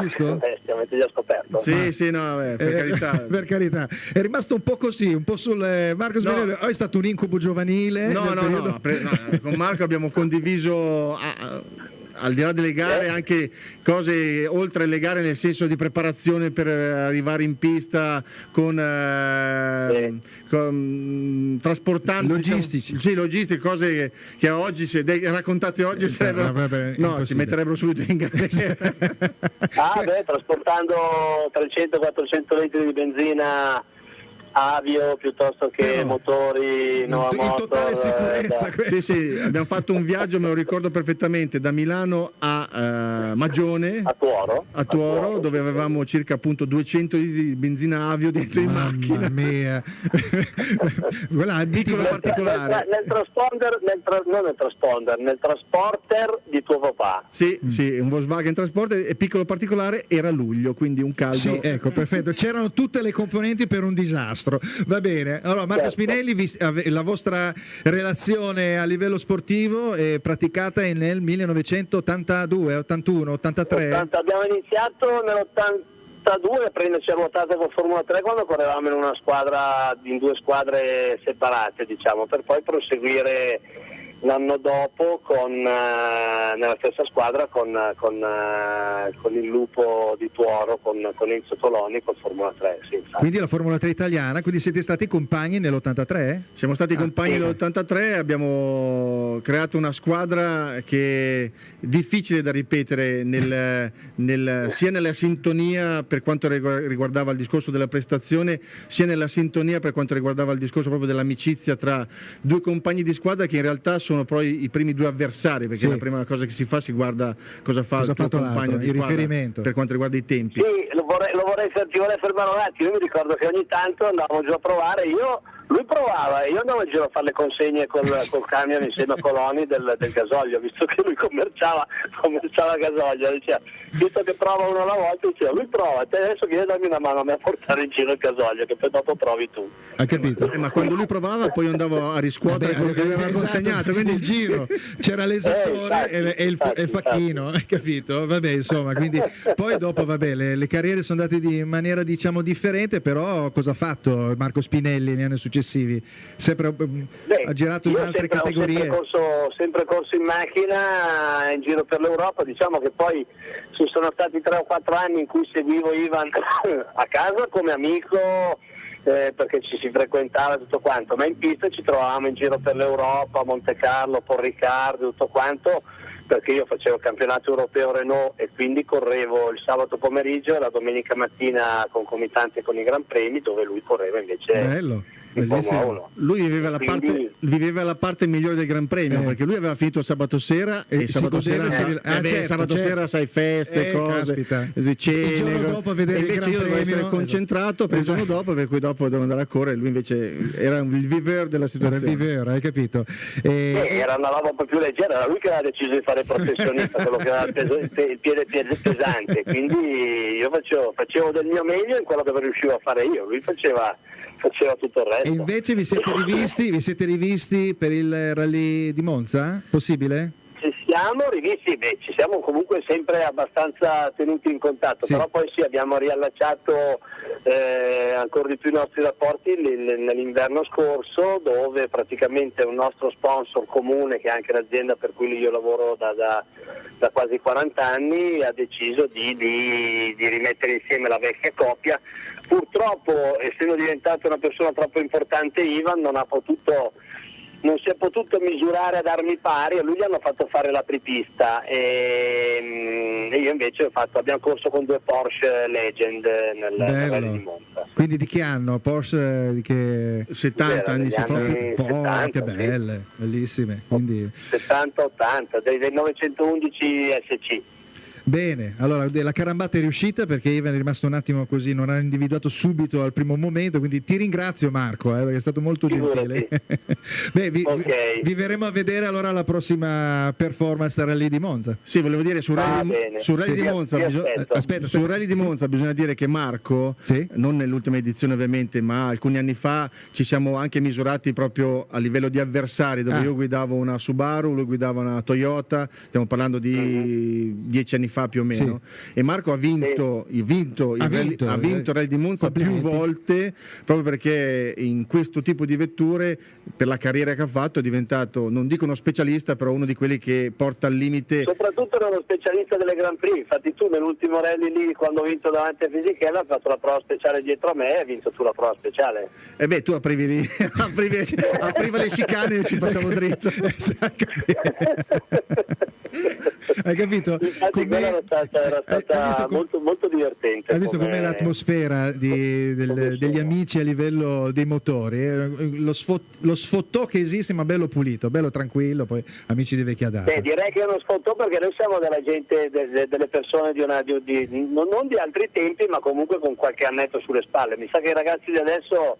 giusto? Avete già scoperto. Sì, no, per carità. Per carità. È rimasto un po' così, un po' sul Marco Spinelli. È stato un incubo giovanile? No, con Marco abbiamo condiviso al di là delle gare anche cose oltre le gare, nel senso di preparazione per arrivare in pista con trasportando logistici, diciamo, logistiche, cose che oggi se raccontate oggi ci metterebbero subito in galera. Trasportando 300-400 litri di benzina avio piuttosto che motori in totale sicurezza. Sì, abbiamo fatto un viaggio, me lo ricordo perfettamente, da Milano a Magione, a Tuoro, dove avevamo circa appunto 200 litri di benzina avio dentro in macchina. Mia. Piccolo particolare nel transporter di tuo papà. Sì, un Volkswagen Transporter, e piccolo particolare, era luglio, quindi un caldo. Sì, ecco, perfetto. C'erano tutte le componenti per un disastro. Va bene. Allora, Marco Spinelli, la vostra relazione a livello sportivo è praticata nel 1982, 81, 83? Abbiamo iniziato nell'82 a prenderci a ruotate con Formula 3 quando correvamo in due squadre separate, diciamo, per poi proseguire l'anno dopo nella stessa squadra con il Lupo di Tuoro, con Enzo Toloni, con Formula 3. Sì, quindi la Formula 3 italiana, quindi siete stati compagni nell'83? Siamo stati compagni nell'83, abbiamo creato una squadra che è difficile da ripetere sia nella sintonia per quanto riguardava il discorso della prestazione, sia nella sintonia per quanto riguardava il discorso proprio dell'amicizia tra due compagni di squadra che in realtà sono poi i primi due avversari, perché la prima cosa che si fa, si guarda cosa fa il tuo compagno di squadra, riferimento per quanto riguarda i tempi. Sì, ti vorrei fermare un attimo. Io mi ricordo che ogni tanto andavamo giù a provare, lui provava e io andavo in giro a fare le consegne col camion insieme a Coloni del gasolio, visto che lui commerciava gasolio, diceva, visto che prova uno alla volta, diceva, lui prova, te adesso vieni a darmi una mano a me a portare in giro il gasolio, che poi dopo provi tu. Hai capito? Ma quando lui provava poi io andavo a riscuotere quello che aveva consegnato, quindi il giro c'era l'esattore e il facchino, hai capito? Vabbè, insomma, quindi poi dopo le carriere sono andate in maniera diciamo differente, però cosa ha fatto Marco Spinelli negli anni successivi? Sempre ha girato in altre categorie. Ho sempre corso in macchina in giro per l'Europa, diciamo che poi ci sono stati 3 o 4 anni in cui seguivo Ivan a casa come amico, perché ci si frequentava tutto quanto, ma in pista ci trovavamo in giro per l'Europa, Monte Carlo, Paul Ricard, tutto quanto, perché io facevo il campionato europeo Renault e quindi correvo il sabato pomeriggio e la domenica mattina concomitante con i Gran Premi, dove lui correva invece bello. Lui viveva la parte migliore del Gran Premio, perché lui aveva finito il sabato sera e sabato sera sai, feste, cose, cene, il giorno dopo a vedere il Gran io dovevo essere concentrato per il giorno dopo, per cui dopo dovevo andare a correre. Lui invece era il viveur della situazione. Il viveur, hai capito? Era una roba un po' più leggera, era lui che aveva deciso di fare il professionista, quello che aveva il piede pesante, quindi io facevo del mio meglio in quello che riuscivo a fare io, lui faceva tutto il resto. E invece vi siete rivisti per il rally di Monza? Possibile? Ci siamo rivisti, ci siamo comunque sempre abbastanza tenuti in contatto, però poi abbiamo riallacciato ancora di più i nostri rapporti nell'inverno scorso, dove praticamente un nostro sponsor comune, che è anche l'azienda per cui io lavoro da quasi 40 anni, ha deciso di rimettere insieme la vecchia coppia. Purtroppo, essendo diventato una persona troppo importante, Ivan non si è potuto misurare ad armi pari, e lui gli hanno fatto fare l'apripista e io invece abbiamo corso con 2 Porsche Legend nel Rally di Monza. Quindi di che anno? Porsche di che 70 anni, 70, che belle, bellissime. Quindi 70-80 dei 911 SC. Bene, allora la carambata è riuscita perché Ivan è rimasto un attimo così, non ha individuato subito al primo momento, quindi ti ringrazio Marco, perché è stato molto gentile. Beh, vi verremo a vedere allora alla prossima performance al Rally di Monza. Sì, volevo dire sul Rally di Monza, sul Rally di Monza bisogna dire che Marco, non nell'ultima edizione ovviamente, ma alcuni anni fa ci siamo anche misurati proprio a livello di avversari, dove io guidavo una Subaru, lui guidava una Toyota, stiamo parlando di 10 anni fa fa più o meno, e Marco ha vinto il Rally di Monza più volte, proprio perché in questo tipo di vetture, per la carriera che ha fatto, è diventato, non dico uno specialista, però uno di quelli che porta al limite. Soprattutto era uno specialista delle Grand Prix. Infatti tu nell'ultimo rally lì, quando ho vinto davanti a Fisichella, hai fatto la prova speciale dietro a me e hai vinto tu la prova speciale. Tu aprivi le chicane e ci passavo dritto. Hai capito? Era stata molto, molto divertente. Hai visto com'è l'atmosfera degli amici a livello dei motori? Lo sfottò che esiste, ma bello pulito, bello tranquillo, poi amici di vecchia data. Direi che è uno sfottò, perché noi siamo della gente, delle persone non di altri tempi, ma comunque con qualche annetto sulle spalle. Mi sa che i ragazzi di adesso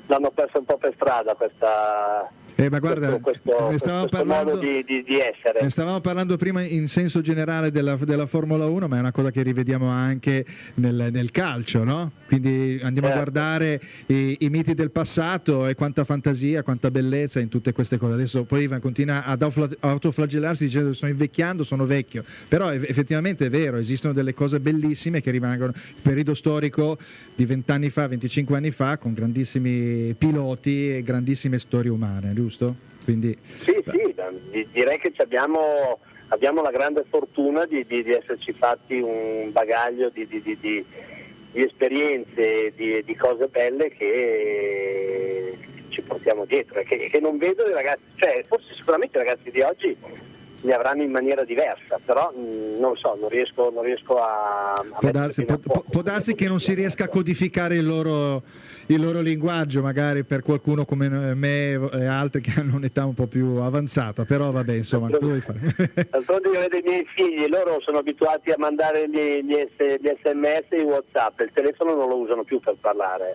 l'hanno persa un po' per strada questa... ma guarda, questo modo di essere. Ne stavamo parlando prima in senso generale della Formula 1, ma è una cosa che rivediamo anche nel calcio, no? Quindi andiamo a guardare i miti del passato e quanta fantasia, quanta bellezza in tutte queste cose. Adesso poi Ivan continua ad autoflagellarsi dicendo: sto invecchiando, sono vecchio. Però effettivamente è vero, esistono delle cose bellissime che rimangono. Il periodo storico di 20 anni fa, 25 anni fa, con grandissimi piloti e grandissime storie umane, giusto? Quindi, sì, direi che abbiamo la grande fortuna di esserci fatti un bagaglio di esperienze, di cose belle che ci portiamo dietro e che non vedo i ragazzi, cioè forse sicuramente i ragazzi di oggi ne avranno in maniera diversa, però non so, non riesco a può darsi che non si riesca a codificare il loro linguaggio, magari per qualcuno come me e altri che hanno un'età un po' più avanzata, però vabbè, insomma, cosa vuoi fare? D'altronde io vedo i miei figli, loro sono abituati a mandare gli SMS e i WhatsApp, il telefono non lo usano più per parlare,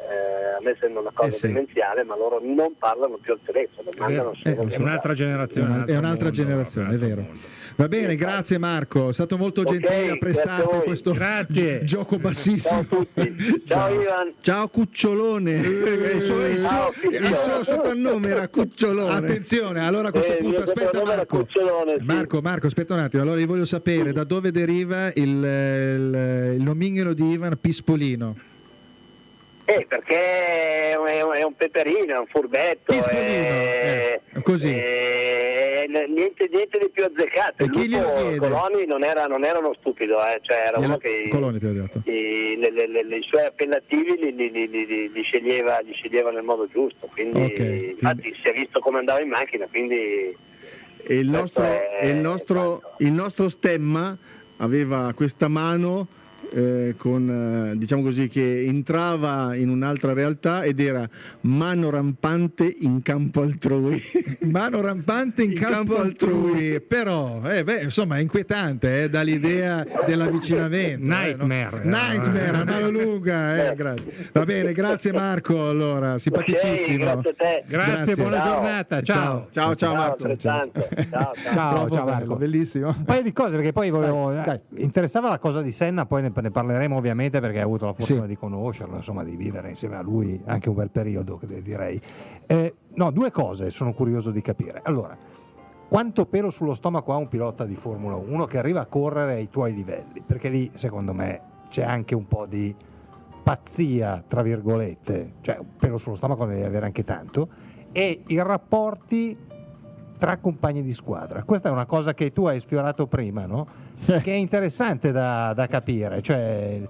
a me sembra una cosa demenziale, ma loro non parlano più al telefono, mandano solo è un'altra generazione, è un'altra generazione, è vero. Va bene, grazie Marco, è stato molto gentile a prestarti questo gioco bassissimo. Ciao a tutti. Ciao Ivan. Ciao Cucciolone. Il suo soprannome era Cucciolone. Attenzione, allora a questo punto aspetta Marco, aspetta un attimo. Allora io voglio sapere da dove deriva il nomignolo di Ivan Pispolino. Perché è un peperino, è un furbetto. Pispolino, così. Niente di più azzeccato. Il gruppo Coloni non era uno stupido, cioè era uno che Coloni, ti ho detto. I suoi appellativi li sceglieva nel modo giusto, quindi infatti si è visto come andava in macchina, quindi il nostro stemma aveva questa mano con diciamo così, che entrava in un'altra realtà ed era mano rampante in campo altrui. Mano rampante in campo altrui, però insomma è inquietante, dà l'idea dell'avvicinamento. Nightmare, a mano lunga, grazie. Va bene, grazie Marco, allora, simpaticissimo. Grazie a te. Grazie, buona giornata, ciao Marco. Ciao Marco, bellissimo. Un paio di cose, perché poi interessava la cosa di Senna, poi ne parleremo ovviamente, perché hai avuto la fortuna di conoscerlo, insomma, di vivere insieme a lui anche un bel periodo, direi. Due cose sono curioso di capire. Allora, quanto pelo sullo stomaco ha un pilota di Formula 1 che arriva a correre ai tuoi livelli? Perché lì, secondo me, c'è anche un po' di pazzia, tra virgolette, cioè un pelo sullo stomaco ne devi avere anche tanto, e i rapporti tra compagni di squadra. Questa è una cosa che tu hai sfiorato prima, no? Che è interessante da capire, cioè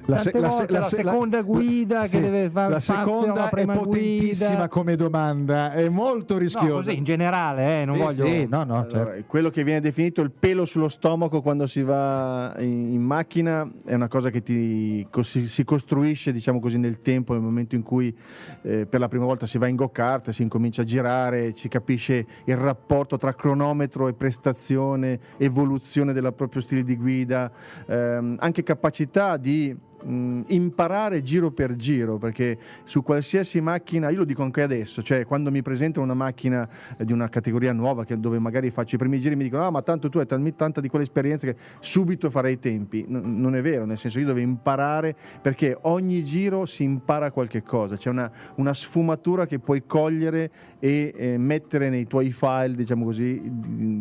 la seconda guida che deve fare la seconda alla prima è potentissima guida. Come domanda, è molto rischiosa. No, così in generale, non voglio. Allora, certo. Quello che viene definito il pelo sullo stomaco quando si va in macchina è una cosa che si costruisce, diciamo così, nel tempo, nel momento in cui per la prima volta si va in go-kart, si incomincia a girare, si capisce il rapporto tra cronometro e prestazione, evoluzione del proprio stile di guida, anche capacità capacità di imparare giro per giro, perché su qualsiasi macchina, io lo dico anche adesso, cioè quando mi presentano una macchina di una categoria nuova dove magari faccio i primi giri, mi dicono ma tanto tu hai tanta di quell'esperienza che subito farai i tempi. Non è vero, nel senso io devo imparare, perché ogni giro si impara qualche cosa, c'è una sfumatura che puoi cogliere e mettere nei tuoi file, diciamo così,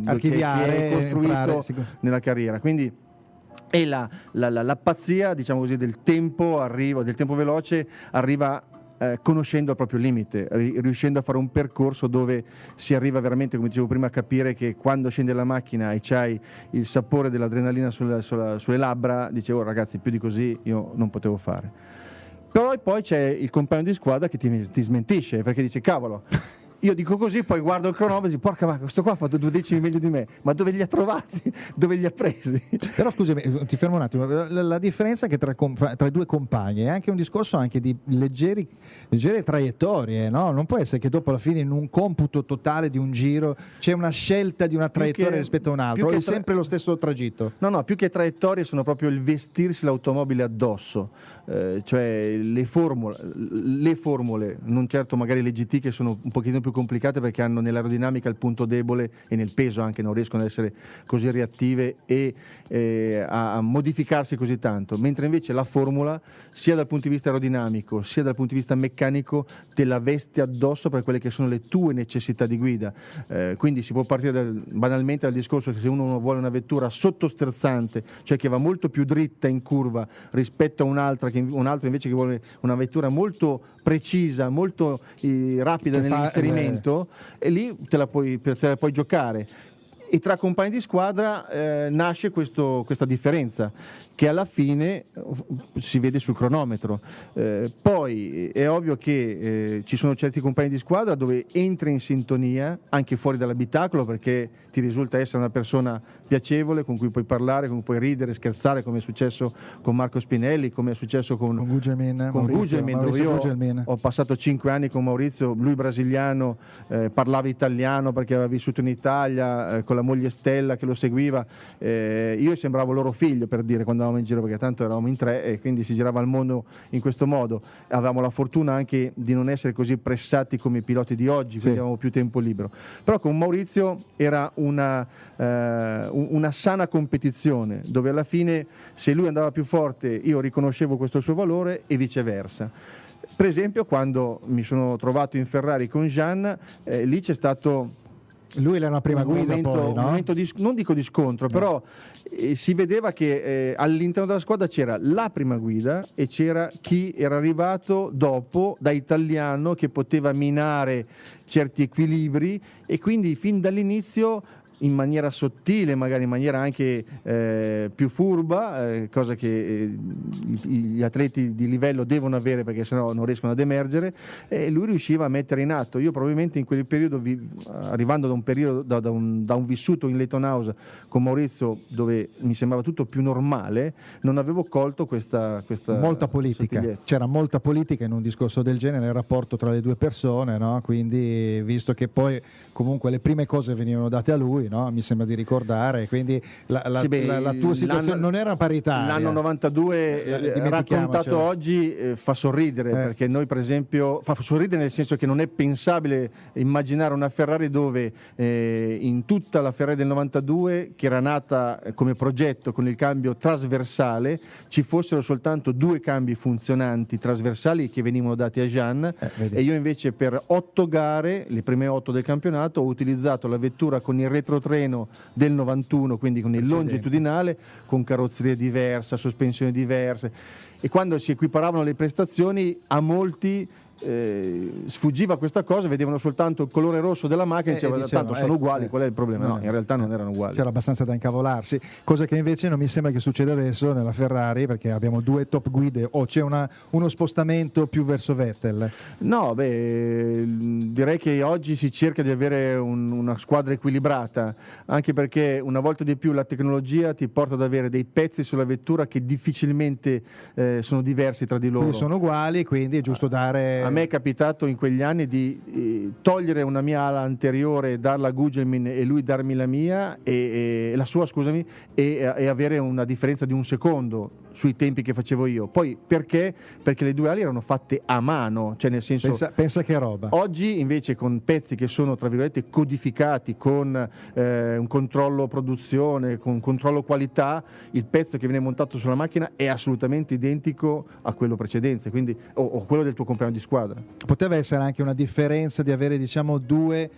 archiviare, che hai costruito nella carriera. Quindi e la pazzia, diciamo così, del tempo veloce arriva conoscendo il proprio limite, riuscendo a fare un percorso dove si arriva veramente, come dicevo prima, a capire che quando scendi la macchina e c'hai il sapore dell'adrenalina sulle labbra, dicevo ragazzi, più di così io non potevo fare. Però poi c'è il compagno di squadra che ti smentisce, perché dice cavolo, io dico così, poi guardo il cronometro e dico porca vacca, questo qua ha fatto 2 decimi meglio di me, ma dove li ha trovati? Dove li ha presi? Però scusami, ti fermo un attimo, la differenza è che tra i due compagni è anche un discorso anche di leggere traiettorie, no? Non può essere che dopo alla fine in un computo totale di un giro c'è una scelta di una traiettoria rispetto a un altro, o è sempre lo stesso tragitto? No, più che traiettorie sono proprio il vestirsi l'automobile addosso, cioè le formule, non certo magari le GT che sono un pochino più complicate perché hanno nell'aerodinamica il punto debole e nel peso anche non riescono ad essere così reattive e a modificarsi così tanto, mentre invece la formula sia dal punto di vista aerodinamico sia dal punto di vista meccanico te la vesti addosso per quelle che sono le tue necessità di guida, quindi si può partire banalmente dal discorso che se uno vuole una vettura sottosterzante, cioè che va molto più dritta in curva rispetto a un altro invece che vuole una vettura molto precisa, molto rapida nell'inserimento, e lì te la puoi giocare. E tra compagni di squadra nasce questa differenza che alla fine si vede sul cronometro. Poi è ovvio che ci sono certi compagni di squadra dove entri in sintonia anche fuori dall'abitacolo, perché ti risulta essere una persona piacevole con cui puoi parlare, con cui puoi ridere, scherzare, come è successo con Marco Spinelli, come è successo con Gugelmin, dove io ho passato 5 anni con Maurizio, lui brasiliano, parlava italiano perché aveva vissuto in Italia, con la moglie Stella che lo seguiva, io sembravo loro figlio, per dire, quando andavamo in giro, perché tanto eravamo in 3 e quindi si girava il mondo in questo modo. Avevamo la fortuna anche di non essere così pressati come i piloti di oggi, quindi avevamo più tempo libero. Però con Maurizio era una sana competizione, dove alla fine se lui andava più forte io riconoscevo questo suo valore e viceversa. Per esempio quando mi sono trovato in Ferrari con Jean, lì c'è stato lui era una prima guida, un momento non dico di scontro, però si vedeva che all'interno della squadra c'era la prima guida e c'era chi era arrivato dopo da italiano che poteva minare certi equilibri, e quindi fin dall'inizio in maniera sottile, magari in maniera anche più furba, cosa che gli atleti di livello devono avere perché sennò non riescono ad emergere, e lui riusciva a mettere in atto. Io probabilmente in quel periodo, arrivando da un periodo da un vissuto in Leyton House con Maurizio dove mi sembrava tutto più normale, non avevo colto questa molta politica, sottigliezza. C'era molta politica in un discorso del genere nel rapporto tra le due persone, no? Quindi visto che poi comunque le prime cose venivano date a lui, no? Mi sembra di ricordare, quindi la tua situazione non era paritaria. L'anno 92 raccontato oggi fa sorridere, perché noi per esempio fa sorridere nel senso che non è pensabile immaginare una Ferrari dove in tutta la Ferrari del 92, che era nata come progetto con il cambio trasversale, ci fossero soltanto 2 cambi funzionanti trasversali che venivano dati a Jean, e io invece per 8 gare, le prime 8 del campionato, ho utilizzato la vettura con il retrotreno del 91, quindi con il longitudinale, con carrozzeria diversa, sospensioni diverse, e quando si equiparavano le prestazioni a molti sfuggiva questa cosa, vedevano soltanto il colore rosso della macchina e dicevano tanto sono uguali, qual è il problema? No, in realtà non erano uguali. C'era abbastanza da incavolarsi, cosa che invece non mi sembra che succeda adesso nella Ferrari, perché abbiamo 2 top guide, o c'è uno spostamento più verso Vettel? No, direi che oggi si cerca di avere una squadra equilibrata, anche perché una volta di più la tecnologia ti porta ad avere dei pezzi sulla vettura che difficilmente sono diversi tra di loro. Sono uguali, quindi è giusto dare... A me è capitato in quegli anni di togliere una mia ala anteriore, darla a Gugelmin e lui darmi la mia, la sua, scusami, e avere una differenza di 1 secondo sui tempi che facevo io. Poi perché? Perché le due ali erano fatte a mano, cioè nel senso pensa che roba. Oggi invece con pezzi che sono tra virgolette codificati, con un controllo produzione, con controllo qualità, il pezzo che viene montato sulla macchina è assolutamente identico a quello precedente, quindi o quello del tuo compagno di squadra. Poteva essere anche una differenza di avere, diciamo, due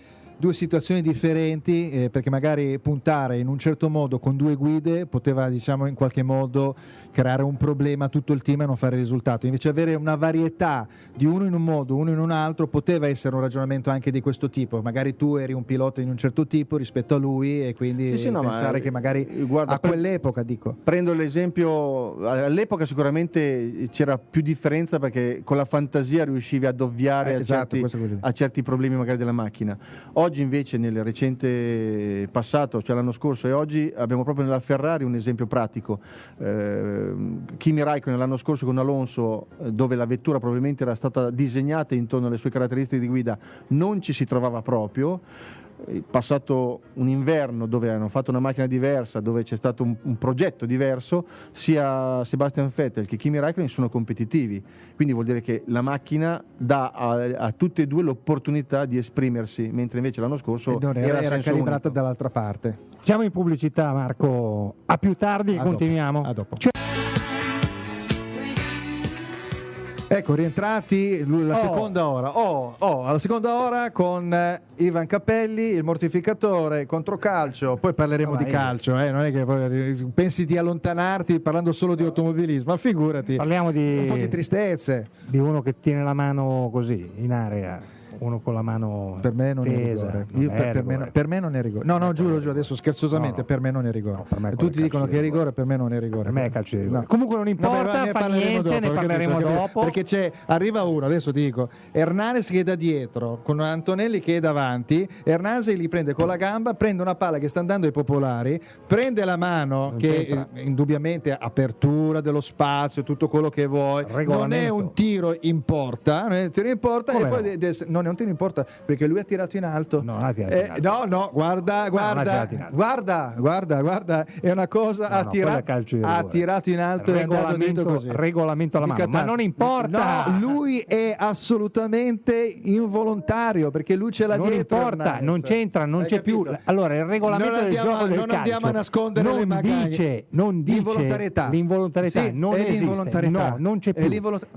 situazioni differenti, perché magari puntare in un certo modo con due guide poteva, diciamo, in qualche modo creare un problema a tutto il team e non fare risultato. Invece avere una varietà di uno in un modo, uno in un altro, poteva essere un ragionamento anche di questo tipo. Magari tu eri un pilota in un certo tipo rispetto a lui e quindi pensare che magari guarda, a quell'epoca, dico. Prendo l'esempio, all'epoca sicuramente c'era più differenza perché con la fantasia riuscivi ad ovviare a certi problemi magari della macchina. Oggi invece nel recente passato, cioè l'anno scorso e oggi, abbiamo proprio nella Ferrari un esempio pratico. Kimi Raikkonen l'anno scorso con Alonso, dove la vettura probabilmente era stata disegnata intorno alle sue caratteristiche di guida, non ci si trovava proprio. Passato un inverno dove hanno fatto una macchina diversa, dove c'è stato un progetto diverso, sia Sebastian Vettel che Kimi Raikkonen sono competitivi, quindi vuol dire che la macchina dà a tutte e due l'opportunità di esprimersi, mentre invece l'anno scorso era calibrata dall'altra parte. Siamo in pubblicità, Marco, a più tardi, continuiamo. A dopo. Ecco, rientrati la seconda ora. Alla seconda ora con Ivan Capelli, il mortificatore, controcalcio. Poi parleremo di calcio, non è che poi pensi di allontanarti parlando solo di automobilismo, ma figurati. Parliamo di un po' di tristezze. Di uno che tiene la mano così in area. Uno con la mano per me non tesa, è rigore. Per me non è rigore. No, giuro, adesso scherzosamente, per me non è rigore. Tutti dicono che è rigore, per me non è rigore. Per me è calcio di rigore. Comunque non importa, fa niente, ne parleremo dopo. Perché arriva uno, adesso ti dico, Hernanes che è da dietro, con Antonelli che è davanti, Hernanes li prende con la gamba, prende una palla che sta andando ai popolari, prende la mano che indubbiamente apertura dello spazio, tutto quello che vuoi, non è un tiro in porta, e poi non è un tiro in porta perché lui ha tirato in alto. Guarda, è una cosa, ha tirato in alto regolamento alla mano, ma non importa. No, lui è assolutamente involontario perché lui ce l'ha non dietro. Non importa, non c'entra, non c'è più. Allora, il regolamento del gioco del calcio non andiamo a nascondere le magagne. Non dice l'involontarietà non esiste. No, non c'è più.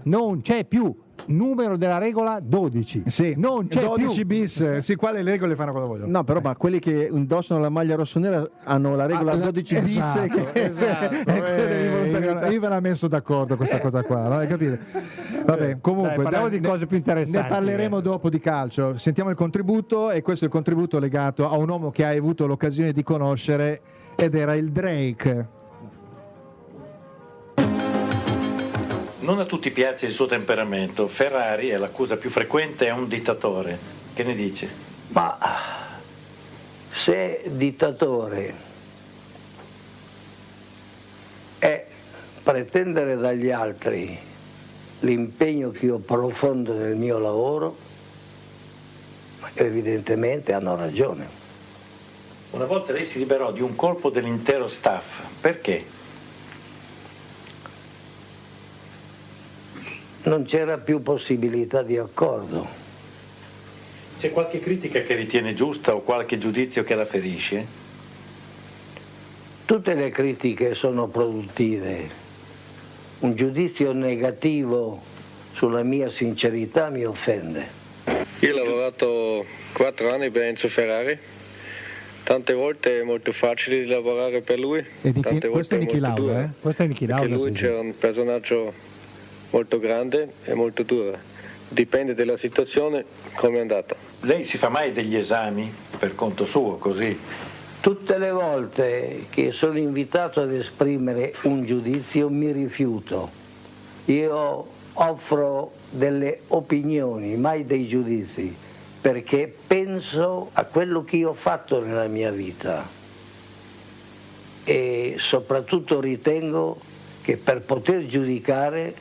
Non c'è più. Numero della regola 12. Sì, non c'è 12 più. Bis. Sì, quale regole fanno quando vogliono? No, però ma quelli che indossano la maglia rossonera hanno la regola 12 bis. Ivan ha messo d'accordo questa cosa qua, no? Hai capito? Vabbè, comunque parliamo di cose più interessanti. Ne parleremo dopo di calcio. Sentiamo il contributo, e questo è il contributo legato a un uomo che hai avuto l'occasione di conoscere, ed era il Drake. Non a tutti piace il suo temperamento. Ferrari, è l'accusa più frequente, è un dittatore. Che ne dice? Ma se dittatore è pretendere dagli altri l'impegno che io profondo nel mio lavoro, evidentemente hanno ragione. Una volta lei si liberò di un colpo dell'intero staff. Perché? Non c'era più possibilità di accordo. C'è qualche critica che ritiene giusta o qualche giudizio che la ferisce? Tutte le critiche sono produttive. Un giudizio negativo sulla mia sincerità mi offende. Io ho lavorato 4 anni per Enzo Ferrari. Tante volte è molto facile di lavorare per lui. Tante volte è molto dura. Questo è Niki Lauda. Perché lui c'era un personaggio molto grande e molto dura. Dipende dalla situazione come è andata. Lei si fa mai degli esami per conto suo, così? Tutte le volte che sono invitato ad esprimere un giudizio mi rifiuto. Io offro delle opinioni, mai dei giudizi, perché penso a quello che io ho fatto nella mia vita e soprattutto ritengo che per poter giudicare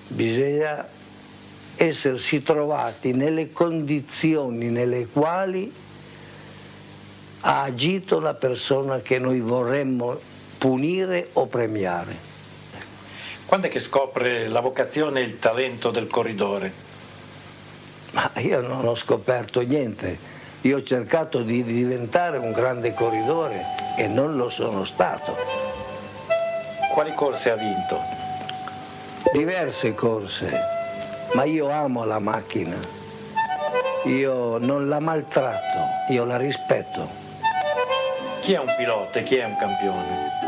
bisogna essersi trovati nelle condizioni nelle quali ha agito la persona che noi vorremmo punire o premiare. Quando è che scopre la vocazione e il talento del corridore? Ma io non ho scoperto niente, io ho cercato di diventare un grande corridore e non lo sono stato. Quali corse ha vinto? Diverse corse, ma io amo la macchina, io non la maltratto, io la rispetto. Chi è un pilota e chi è un campione?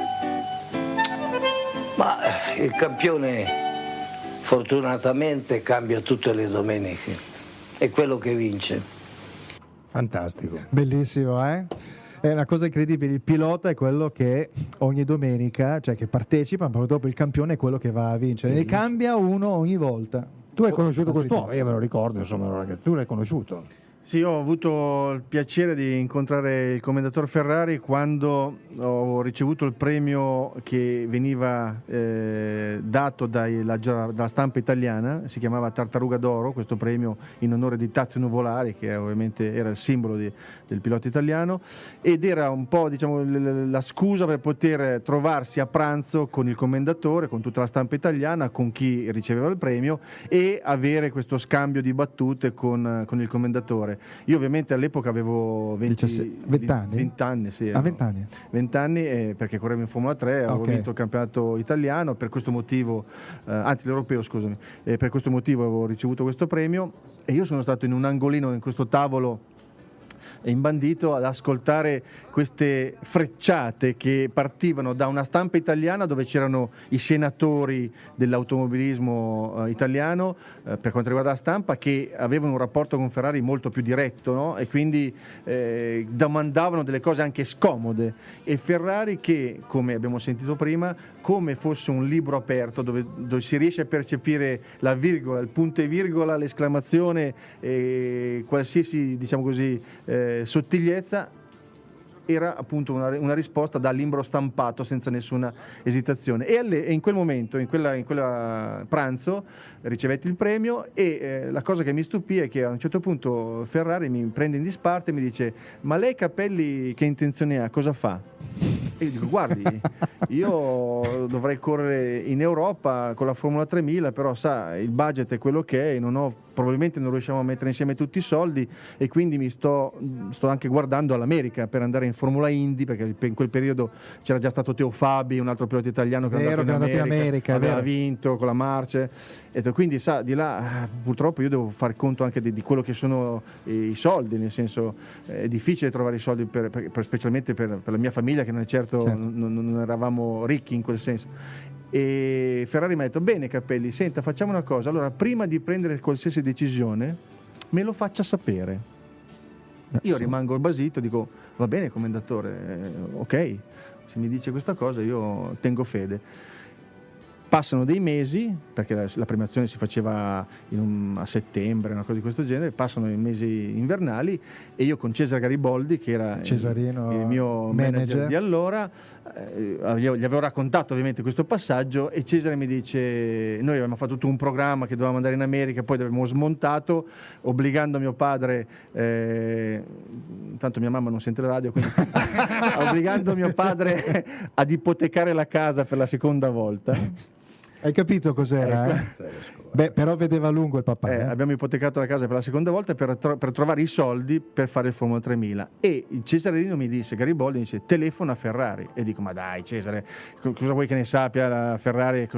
Ma il campione fortunatamente cambia tutte le domeniche, è quello che vince. Fantastico. Bellissimo, eh? È una cosa incredibile, il pilota è quello che ogni domenica, cioè che partecipa, ma dopo il campione è quello che va a vincere, ne cambia uno ogni volta. Tu hai conosciuto quest'uomo, io me lo ricordo, insomma, tu l'hai conosciuto. Sì, ho avuto il piacere di incontrare il commendatore Ferrari quando ho ricevuto il premio che veniva dato dalla stampa italiana, si chiamava Tartaruga d'Oro, questo premio in onore di Tazio Nuvolari, che ovviamente era il simbolo del pilota italiano, ed era un po', diciamo, la scusa per poter trovarsi a pranzo con il commendatore, con tutta la stampa italiana, con chi riceveva il premio, e avere questo scambio di battute con il commendatore. Io ovviamente all'epoca avevo 20 anni, sì, 20 anni, perché correvo in Formula 3, avevo vinto il campionato italiano, per questo motivo, anzi l'europeo, scusami, per questo motivo avevo ricevuto questo premio, e io sono stato in un angolino in questo tavolo imbandito ad ascoltare queste frecciate che partivano da una stampa italiana dove c'erano i senatori dell'automobilismo italiano, per quanto riguarda la stampa, che avevano un rapporto con Ferrari molto più diretto, no? E quindi domandavano delle cose anche scomode, e Ferrari che, come abbiamo sentito prima, come fosse un libro aperto dove si riesce a percepire la virgola, il punto e virgola, l'esclamazione, qualsiasi, diciamo così, sottigliezza, era appunto una risposta da libro stampato senza nessuna esitazione. E in quel momento, in quella pranzo, ricevetti il premio, e la cosa che mi stupì è che a un certo punto Ferrari mi prende in disparte e mi dice: ma lei Capelli che intenzione ha? Cosa fa? E io dico: guardi, io dovrei correre in Europa con la Formula 3000, però sa, il budget è quello che è, probabilmente non riusciamo a mettere insieme tutti i soldi, e quindi mi sto anche guardando all'America per andare in Formula Indy, perché in quel periodo c'era già stato Teo Fabi, un altro pilota italiano che è andato in America, aveva vinto con la Marce, e quindi sa, di là purtroppo io devo far conto anche di quello che sono i soldi, nel senso è difficile trovare i soldi specialmente per la mia famiglia, che non è certo. Non eravamo ricchi in quel senso. E Ferrari mi ha detto: bene Capelli, senta, facciamo una cosa, allora prima di prendere qualsiasi decisione me lo faccia sapere. Io rimango basito, dico: va bene commendatore, ok, se mi dice questa cosa io tengo fede. Passano dei mesi, perché la premiazione si faceva a settembre, una cosa di questo genere, passano i mesi invernali, e io con Cesare Gariboldi, che era il mio manager di allora, gli avevo raccontato ovviamente questo passaggio, e Cesare mi dice: noi avevamo fatto tutto un programma che dovevamo andare in America, poi avevamo smontato, obbligando mio padre, tanto mia mamma non sente la radio, quindi obbligando mio padre ad ipotecare la casa per la seconda volta. Hai capito cos'era? Beh, però vedeva lungo il papà. Abbiamo ipotecato la casa per la seconda volta per trovare i soldi per fare il Formula 3000. E il Cesarino mi disse, Gariboldi mi dice: telefona a Ferrari. E dico: ma dai Cesare, cosa vuoi che ne sappia la Ferrari?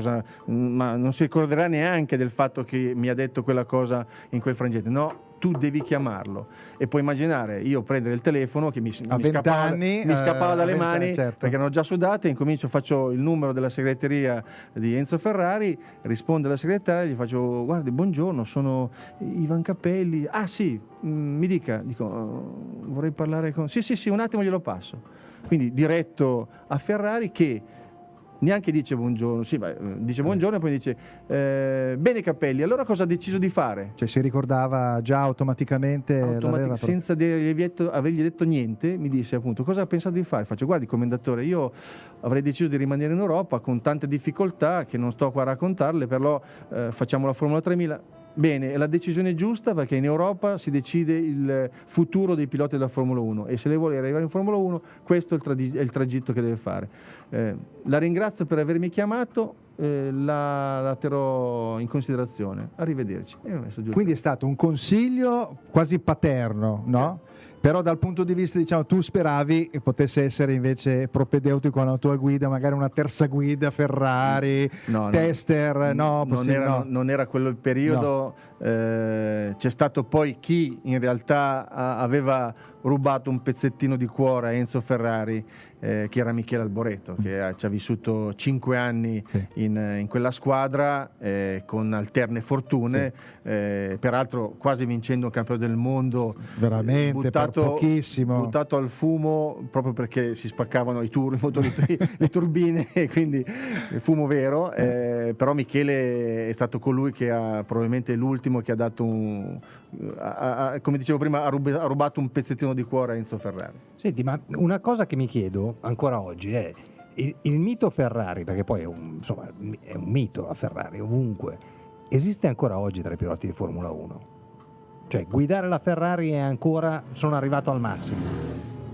Ma non si ricorderà neanche del fatto che mi ha detto quella cosa in quel frangente. No, tu devi chiamarlo. E puoi immaginare io prendere il telefono che mi scappava dalle mani, certo, perché erano già sudate, faccio il numero della segreteria di Enzo Ferrari, risponde la segretaria, gli faccio: guardi, buongiorno, sono Ivan Capelli. Ah sì, mi dica. Dico: vorrei parlare con... Sì, un attimo glielo passo. Quindi diretto a Ferrari, che neanche dice buongiorno, dice buongiorno, e poi dice: bene Capelli, allora cosa ha deciso di fare? Cioè si ricordava già automaticamente, senza avergli detto niente, mi disse appunto: cosa ha pensato di fare? Faccio: guardi commendatore, io avrei deciso di rimanere in Europa con tante difficoltà che non sto qua a raccontarle, però facciamo la Formula 3000. Bene, è la decisione giusta, perché in Europa si decide il futuro dei piloti della Formula 1, e se lei vuole arrivare in Formula 1 questo è il tragitto che deve fare. La ringrazio per avermi chiamato, la terrò in considerazione. Arrivederci. Quindi è stato un consiglio quasi paterno, no? Però dal punto di vista, diciamo, tu speravi che potesse essere invece propedeutico alla tua guida, magari una terza guida Ferrari, tester, non era quello il periodo. C'è stato poi chi in realtà aveva rubato un pezzettino di cuore a Enzo Ferrari, che era Michele Alboreto, che ci ha vissuto 5 anni in quella squadra, con alterne fortune, peraltro quasi vincendo un campionato del mondo, veramente pochissimo, buttato al fumo proprio perché si spaccavano i motori, le turbine, e quindi fumo vero. Però Michele è stato colui che ha probabilmente l'ultimo che ha dato come dicevo prima, ha rubato un pezzettino di cuore a Enzo Ferrari. Senti, ma una cosa che mi chiedo ancora oggi è il mito Ferrari, perché poi è un mito la Ferrari ovunque, esiste ancora oggi tra i piloti di Formula 1? Cioè, guidare la Ferrari è ancora, sono arrivato al massimo?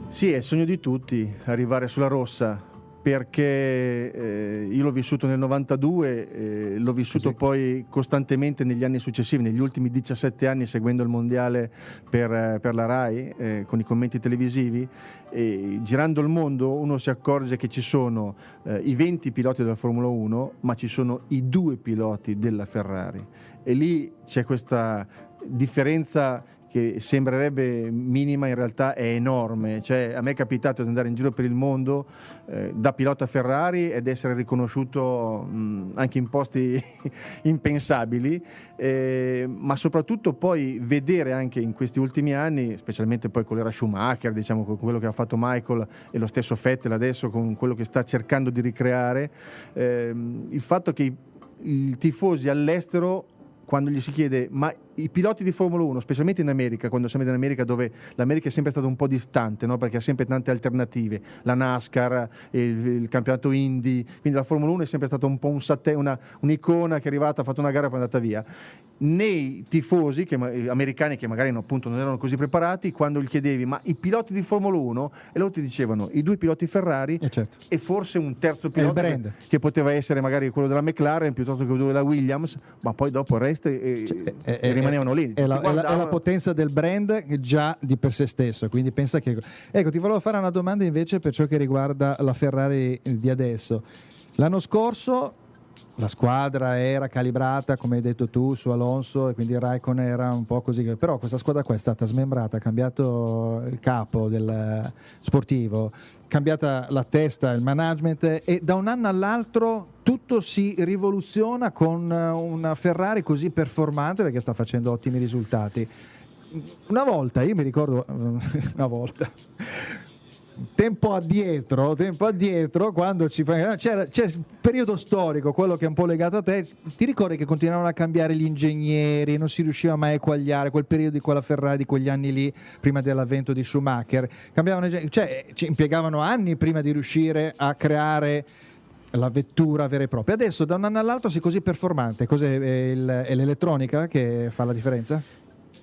Sì, è il sogno di tutti arrivare sulla rossa, perché io l'ho vissuto nel 92, l'ho vissuto poi costantemente negli anni successivi, negli ultimi 17 anni seguendo il mondiale per la Rai, con i commenti televisivi, e girando il mondo uno si accorge che ci sono i 20 piloti della Formula 1, ma ci sono i 2 piloti della Ferrari, e lì c'è questa differenza che sembrerebbe minima, in realtà è enorme. Cioè, a me è capitato di andare in giro per il mondo da pilota Ferrari ed essere riconosciuto anche in posti impensabili, ma soprattutto poi vedere anche in questi ultimi anni, specialmente poi con l'era Schumacher, diciamo, con quello che ha fatto Michael e lo stesso Vettel adesso con quello che sta cercando di ricreare, il fatto che i tifosi all'estero, quando gli si chiede ma i piloti di Formula 1, specialmente in America, quando siamo in America, dove l'America è sempre stata un po' distante, no? Perché ha sempre tante alternative, la NASCAR, il campionato Indy, quindi la Formula 1 è sempre stata un po' un'icona che è arrivata, ha fatto una gara e poi è andata via. Nei tifosi americani, che magari appunto non erano così preparati, quando gli chiedevi ma i piloti di Formula 1, e loro ti dicevano i 2 piloti Ferrari, e forse un terzo pilota che poteva essere magari quello della McLaren piuttosto che quello della Williams, ma poi dopo il resto rimanevano lì. È la potenza del brand già di per sé stesso, quindi pensa che... Ecco, ti volevo fare una domanda invece per ciò che riguarda la Ferrari di adesso. L'anno scorso la squadra era calibrata, come hai detto tu, su Alonso, e quindi Raikkonen era un po' così, però questa squadra qua è stata smembrata, ha cambiato il capo del sportivo, cambiata la testa, il management, e da un anno all'altro tutto si rivoluziona con una Ferrari così performante, perché sta facendo ottimi risultati. Una volta, io mi ricordo tempo addietro, quando c'è il periodo storico, quello che è un po' legato a te, ti ricordi che continuavano a cambiare gli ingegneri, non si riusciva mai a equagliare quel periodo di quella Ferrari, di quegli anni lì, prima dell'avvento di Schumacher, ci impiegavano anni prima di riuscire a creare la vettura vera e propria. Adesso da un anno all'altro sei così performante, è l'elettronica che fa la differenza?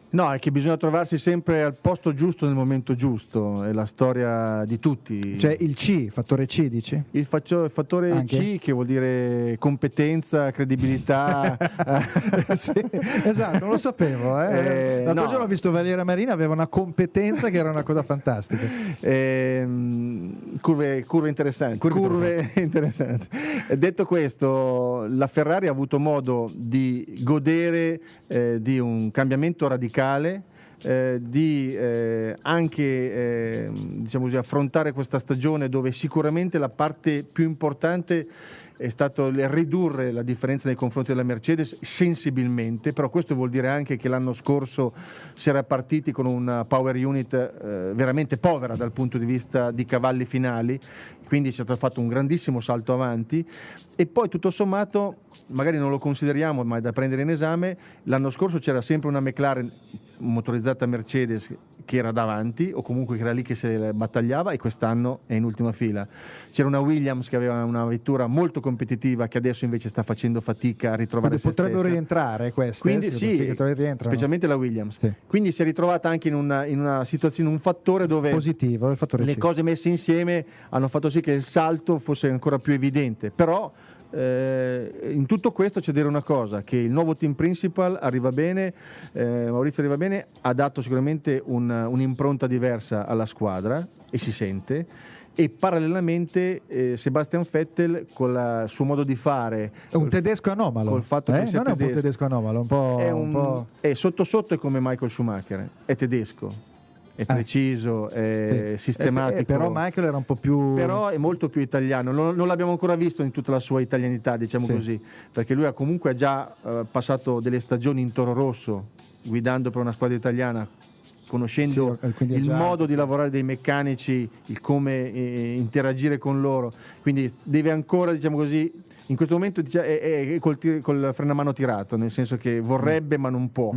No, è che bisogna trovarsi sempre al posto giusto nel momento giusto, è la storia di tutti. Cioè il C, fattore C dici? Il fattore anche? C, che vuol dire competenza, credibilità. Sì, esatto, non lo sapevo. L'altro giorno ho visto Valeria Marina, aveva una competenza che era una cosa fantastica. Curve interessanti. Detto questo, la Ferrari ha avuto modo di godere di un cambiamento radicale, di anche diciamo così, affrontare questa stagione dove sicuramente la parte più importante è stato il ridurre la differenza nei confronti della Mercedes sensibilmente, però questo vuol dire anche che l'anno scorso si era partiti con una power unit veramente povera dal punto di vista di cavalli finali, quindi è stato fatto un grandissimo salto avanti, e poi tutto sommato, magari non lo consideriamo ma è da prendere in esame, l'anno scorso c'era sempre una McLaren motorizzata Mercedes che era davanti, o comunque che era lì che se battagliava, e quest'anno è in ultima fila. C'era una Williams che aveva una vettura molto competitiva, che adesso invece sta facendo fatica a ritrovare se potrebbero stessa. Rientrare queste, quindi sì, specialmente la Williams, sì. Quindi si è ritrovata anche in una situazione, un fattore dove positivo, il fattore le C. cose messe insieme hanno fatto sì che il salto fosse ancora più evidente, però In tutto questo c'è da dire una cosa, che il nuovo team principal arriva bene, Maurizio arriva bene, ha dato sicuramente un'impronta diversa alla squadra e si sente, e parallelamente Sebastian Vettel con il suo modo di fare è un tedesco anomalo, col fatto che non è un po' tedesco anomalo, un po'... è sotto sotto è come Michael Schumacher, è tedesco, è preciso, è sistematico. Però Michael era un po' più... Però è molto più italiano, non l'abbiamo ancora visto in tutta la sua italianità, diciamo così, perché lui ha già passato delle stagioni in Toro Rosso, guidando per una squadra italiana, conoscendo il modo di lavorare dei meccanici, il come interagire con loro, quindi deve ancora, diciamo così, in questo momento è col freno a mano tirato, nel senso che vorrebbe ma non può.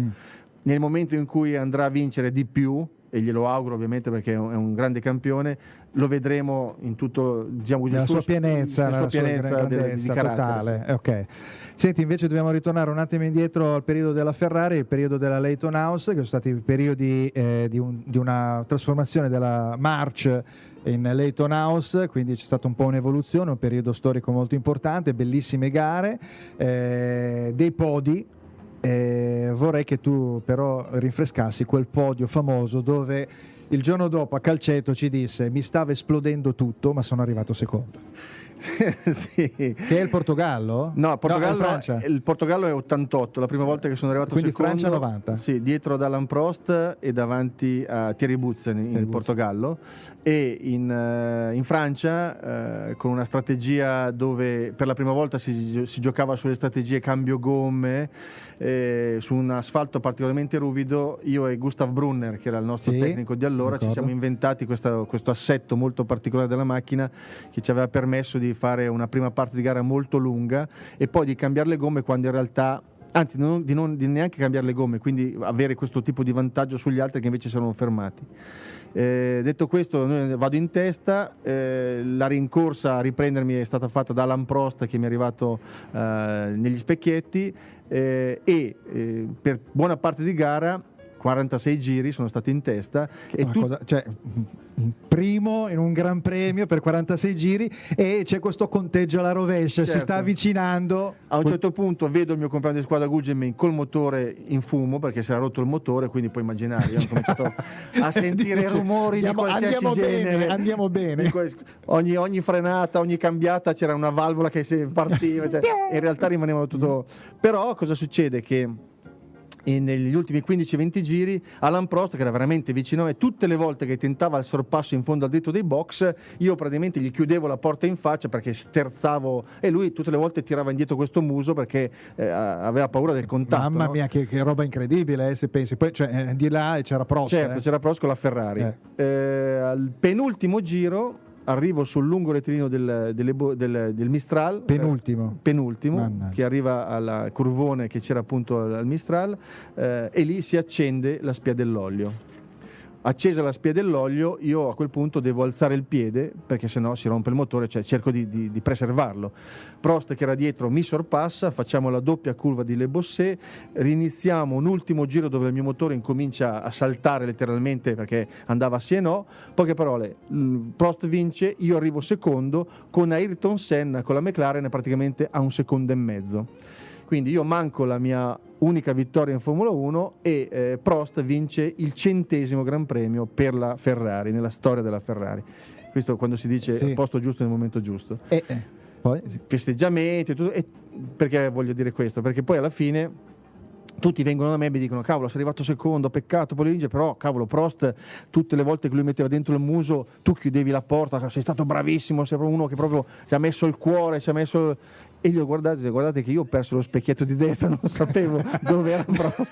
Nel momento in cui andrà a vincere di più, e glielo auguro ovviamente perché è un grande campione, lo vedremo in tutto, diciamo così, nella sua pienezza, grandezza totale. Ok. Senti, invece dobbiamo ritornare un attimo indietro al periodo della Ferrari, il periodo della Leyton House, che sono stati i periodi di una trasformazione della March in Leyton House, quindi c'è stata un po' un'evoluzione, un periodo storico molto importante, bellissime gare, dei podi. Vorrei che tu però rinfrescassi quel podio famoso dove il giorno dopo a Calceto ci disse: mi stava esplodendo tutto ma sono arrivato secondo. Sì. Che è il Portogallo? No, Francia. Il Portogallo è 88, la prima volta che sono arrivato quindi secondo. Francia 90. Sì, dietro ad Alain Prost e davanti a Thierry Boutsen in Portogallo, e in Francia con una strategia dove per la prima volta si giocava sulle strategie cambio gomme, su un asfalto particolarmente ruvido. Io e Gustav Brunner, che era il nostro tecnico di allora, ci siamo inventati questo assetto molto particolare della macchina che ci aveva permesso di fare una prima parte di gara molto lunga e poi di cambiare le gomme quando in realtà, anzi di neanche cambiare le gomme, quindi avere questo tipo di vantaggio sugli altri che invece si erano fermati. Detto questo, vado in testa, la rincorsa a riprendermi è stata fatta da Alain Prost, che mi è arrivato negli specchietti, e per buona parte di gara 46 giri sono stati in testa, primo in un gran premio per 46 giri, e c'è questo conteggio alla rovescia, si sta avvicinando. A un certo punto vedo il mio compagno di squadra Gugelmin col motore in fumo perché si era rotto il motore, quindi puoi immaginare, io ho cominciato a sentire rumori di qualsiasi genere. Andiamo bene. Ogni frenata, ogni cambiata c'era una valvola che si partiva, in realtà rimaneva tutto. Però cosa succede? Che negli ultimi 15-20 giri Alain Prost, che era veramente vicino a me, tutte le volte che tentava il sorpasso in fondo al tetto dei box, io praticamente gli chiudevo la porta in faccia perché sterzavo, e lui tutte le volte tirava indietro questo muso perché aveva paura del contatto. Mamma mia, che roba incredibile, se pensi. Poi di là c'era Prost. Certo, c'era Prost con la Ferrari. Al penultimo giro arrivo sul lungo rettilineo del Mistral, penultimo, che arriva al curvone che c'era appunto al Mistral, e lì si accende la spia dell'olio. Accesa la spia dell'olio, io a quel punto devo alzare il piede perché sennò si rompe il motore, cioè cerco di preservarlo. Prost, che era dietro, mi sorpassa, facciamo la doppia curva di Le Bossé, riniziamo un ultimo giro dove il mio motore incomincia a saltare letteralmente perché andava sì e no. Poche parole, Prost vince, io arrivo secondo, con Ayrton Senna con la McLaren praticamente a 1,5 secondi. Quindi io manco la mia unica vittoria in Formula 1 e Prost vince il 100° Gran Premio per la Ferrari, nella storia della Ferrari. Questo quando si dice al posto giusto nel momento giusto. Poi festeggiamenti, tutto, perché voglio dire questo? Perché poi alla fine tutti vengono da me e mi dicono: cavolo, sei arrivato secondo, peccato, poi vince, però cavolo, Prost tutte le volte che lui metteva dentro il muso tu chiudevi la porta, sei stato bravissimo, sei proprio uno che proprio ci ha messo il cuore, ci ha messo. E gli ho guardate che io ho perso lo specchietto di destra, non sapevo dove era Prost.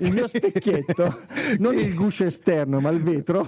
Il mio specchietto, non il guscio esterno ma il vetro,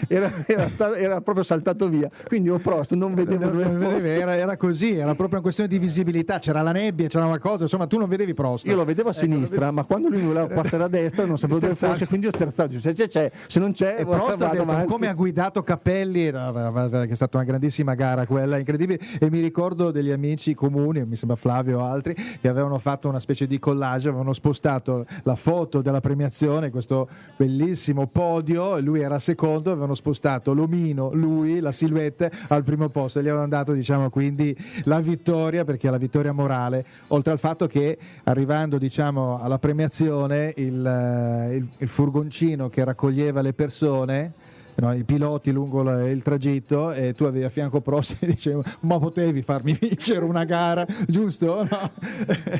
era proprio saltato via, quindi io Prost non vedevo dove era così, era proprio una questione di visibilità, c'era la nebbia, c'era una cosa, insomma tu non vedevi Prost. Io lo vedevo a sinistra, ma quando lui voleva partire a destra non sapevo dove fosse, quindi io sterzavo, se c'è, se non c'è, e Prost come ha guidato Capelli, che è stata una grandissima gara quella, incredibile. E mi ricordo degli amici comuni, mi sembra Flavio o altri, che avevano fatto una specie di collage, avevano spostato la foto della premiazione, questo bellissimo podio, lui era secondo, avevano spostato l'omino, lui, la silhouette al primo posto e gli avevano dato, diciamo, quindi la vittoria, perché è la vittoria morale, oltre al fatto che arrivando, diciamo, alla premiazione il furgoncino che raccoglieva le persone, no, i piloti lungo il tragitto, e tu avevi a fianco Prost e dicevo: ma potevi farmi vincere una gara, giusto? No?